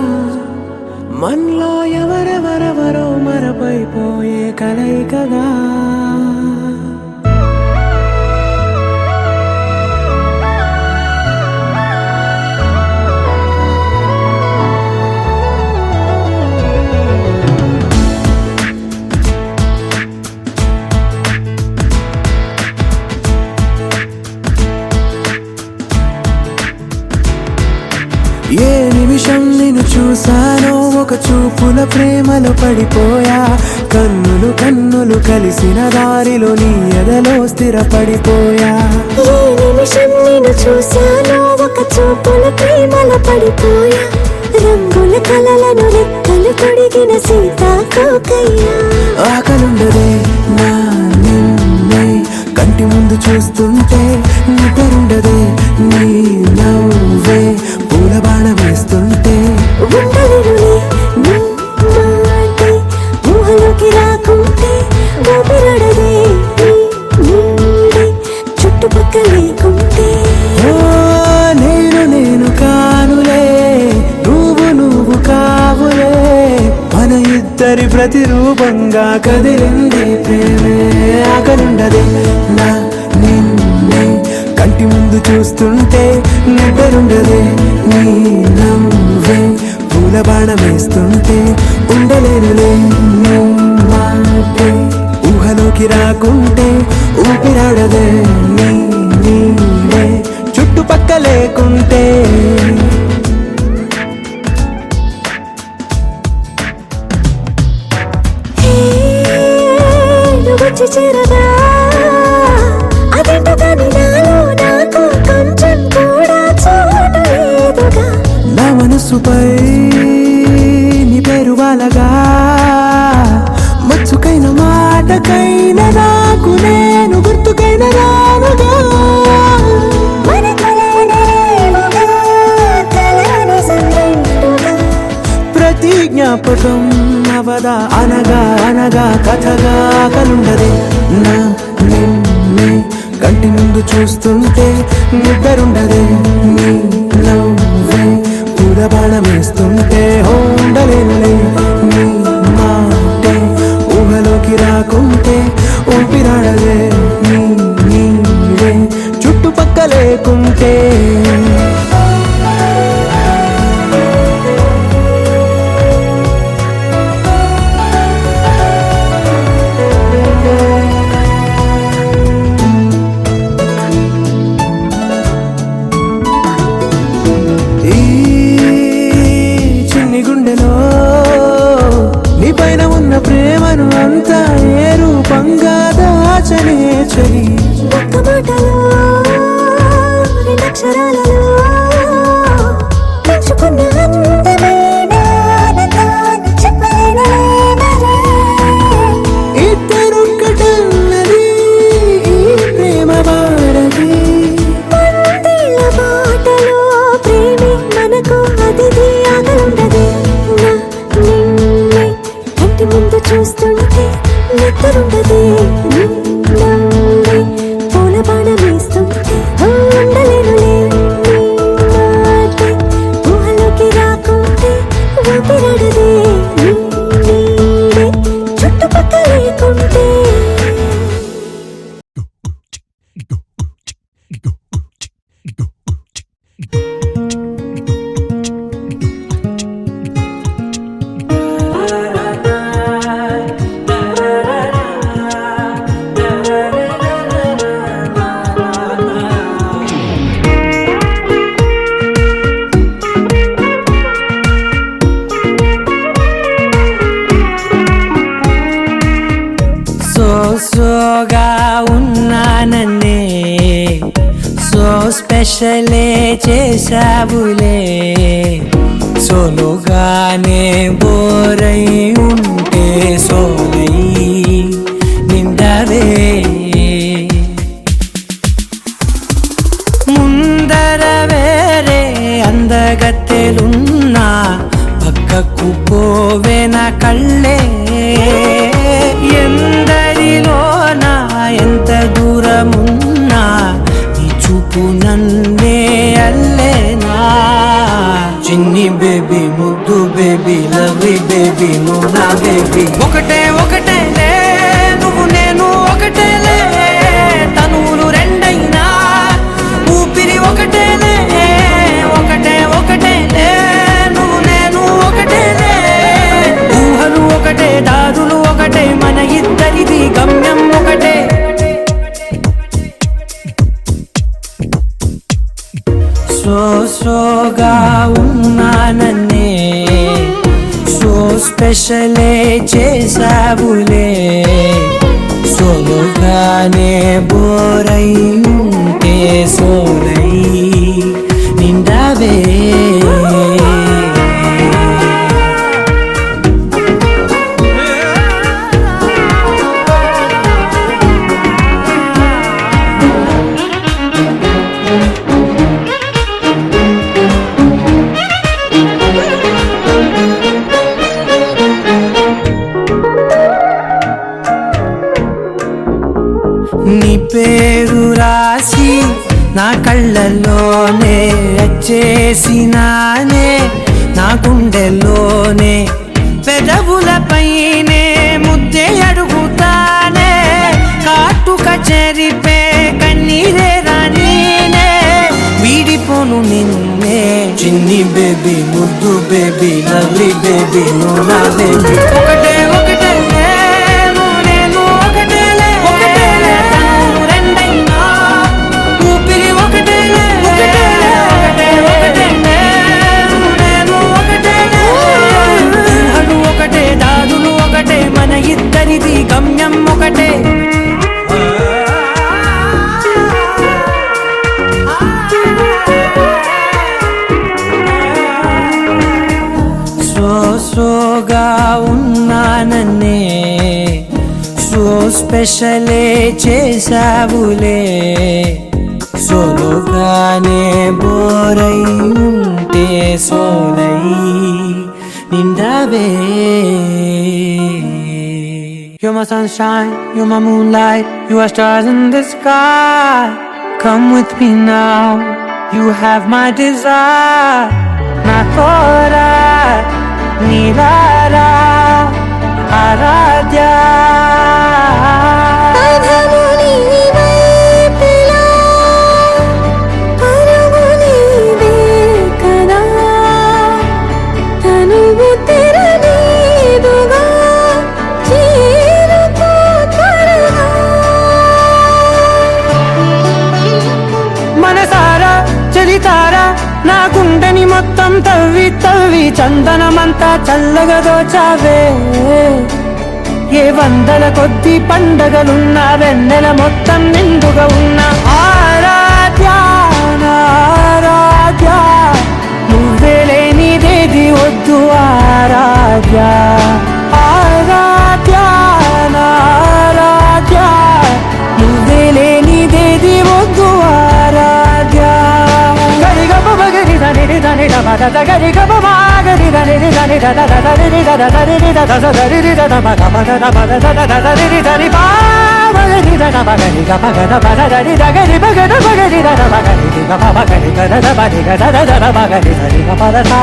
మనలో ఎవరెవరెవరో మరపైపోయే కలయికగా ఏ నిమిషం నిన్ను చూసానో ఒక చూపుల ప్రేమలో పడిపోయా కన్నులు కన్నులు కలిసిన దారిలో నీ ఎదలో స్థిరపడిపోయా ఏ నిమిషం నిన్ను చూశానో ఒక చూపుల ప్రేమలో పడిపోయా రంగుల కలలను రెక్కలు తొడిగిన సీతాకోకయ్యా ఆకలుండదే నా నిన్నే కంటి ముందు చూస్తుంటే నిద్రుండదే నీ నవ్వే పూల బాణ వేస్తుంటే ఉండలేనులే నీ మాటే ఊహలోకి రాకుంటే ఊపిరాడదే నీ నీడే చుట్టుపక్కల లేకుంటే ఓ నేను కానులే నువ్వు కావులే మన ఇద్దరి ప్రతిరూపంగా కదిలింది ప్రేమే ఆకలుండదే నా నిన్నే కంటి ముందు చూస్తుంటే నిద్రుండదే నీ నవ్వే పూల బాణం వేస్తుంటే ఉండలేనులే నీ మాటే ఊహలోకి రాకుంటే ఊపిరాడదే నీ నీడే చుట్టుపక్క లేకుంటే వచ్చి చేరదా అదేంటో కానీ నాలో నాకు కొంచెం కూడా చోటు లేదుగా నా మనసుపై నీ పేరు వాలగా మచ్చుకైన మాటకైన నాకు నేను గుర్తుకైన రానుగా మన కలనేమోగా, కలని సంగంటుగా. ప్రతి జ్ఞాపకం అవదా అనగా అనగా కథగా కలుండదే నా నిన్నే కంటి ముందు చూస్తుంటే నిద్రుండదే నీ నవ్వే పూల బాణం వేస్తుంటే ఉండలేనులే నీ మాటే ఊహలోకి రాకుంటే ఊపిరాడలే నీ నీడే చుట్టుపక్క లేకుంటే ప్రేమను అంతా ఏ రూపంగా దాచనే చలి ఒక్క మాటలో రెండక్షరాలలో పెంచుకున్న అందమైన ఆనందాన్ని చెప్పలేనులే మరి. ఇద్దరొక్కటన్నది ఈ ప్రేమ స్పెషలే చేసావులే సోలోగానే బోరై ఉంటే సోలై నిండవే ముందర వేరే అందగత్తెలున్నా పక్కకు పోవేన కళ్ళే ఎందరిలోనా ఎంత దూరమున్నా నీ చూపు నన్నే అల్లేనా చిన్ని బేబీ ముద్దు బేబీ లవ్లీ బేబీ నువ్వు నా బేబీ ఒకటే ఒకటేలే నువ్వు నేను ఒకటేలే తనువులు రెండైనా ఊపిరి ఒకటేలే ఒకటే ఒకటేలే నువ్వు నేను ఒకటేలే ఊహలు ఒకటే దారులు ఒకటే మన ఇద్దరిది గమ్యం ఒకటే సోగా ఉన్నానన్నే సో స్పెషలే చేసావులే సోలోగానే బోరై ఉంటే సోలై నిండవే నీ పేరు రాసి నా కళ్ళల్లోనే వచ్చేసినానే నా గుండెల్లోనే పెదవులపైనే ముద్దే అడుగుతానే కాటుక చెరిపే కన్నీరే రానీనే వీడిపోను నిన్నే చిన్ని బేబీ ముద్దు బేబీ లవ్లీ బేబీ నువ్వు నా బేబీ ఒకటే ఒకటే మన ఇద్దరిది గమ్యం ఒకటే సోగా ఉన్నానన్నే సో స్పెషలే చేసావులే సోలోగానే బోరై ఉంటే సోలై నిండవే You're my sunshine, you're my moonlight, you are stars in the sky. Come with me now, you have my desire. Na tora, nilara, aradya. నా గుండెని మొత్తం తవ్వి తవ్వి చందనమంతా చల్లగా దోచావే ఏ వందల కొద్ది పండగలున్నా వెన్నెల మొత్తం నిండుగా ఉన్న ఆరాధ్య ఆరాధ్య నువ్వే లేనిదేది వద్దు ఆరాధ్య ఆరాధ్య ఆరాధ్య నువ్వే లేనిదేది వద్దు ఆరాధ్య గరి దని ద గరి గ బ గరి దని దని ద ద ద రి ద ద ద రి ద ద ద రి ద ద మ గ మ ద ద మ ద ద ద ద రి ద రి బా గరి ద ద మ గరి గ మ గ ద మ ద ద రి ద గరి బ గ ద మ గరి ద ద మ గరి గ మ మ గరి గ ద ద మ రి గ ద ద ద మ గరి ద రి గ మ ద ద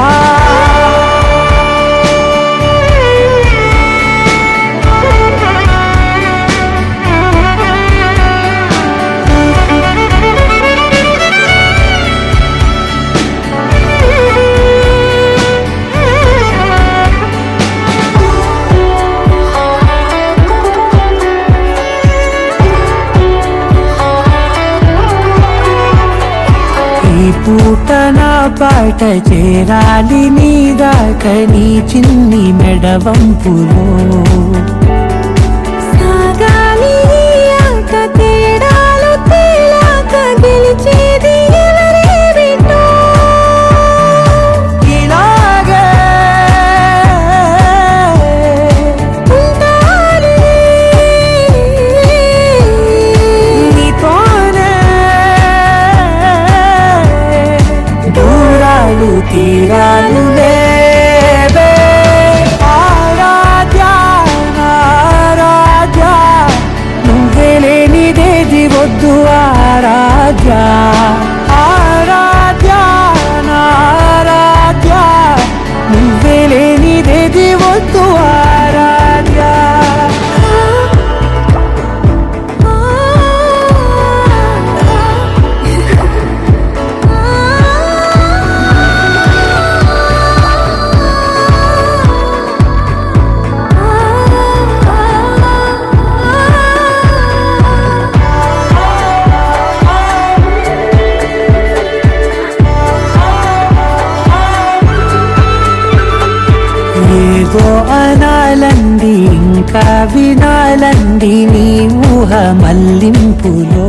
పూట నా పాట చేరాలి నీ దాకా నీ చిన్ని మెడవంపులో సాగాలి ఆట తేడాలు తేలాక గెలిచేది ఎవరి ఆరాధ్య ఆరాధ్య నారాధ్య నువ్వే లేనిదేది వద్దు ఆరాధ్య ఏదో అనాలంది ఇంకా వినాలంది నీ ఊహ మల్లింపులో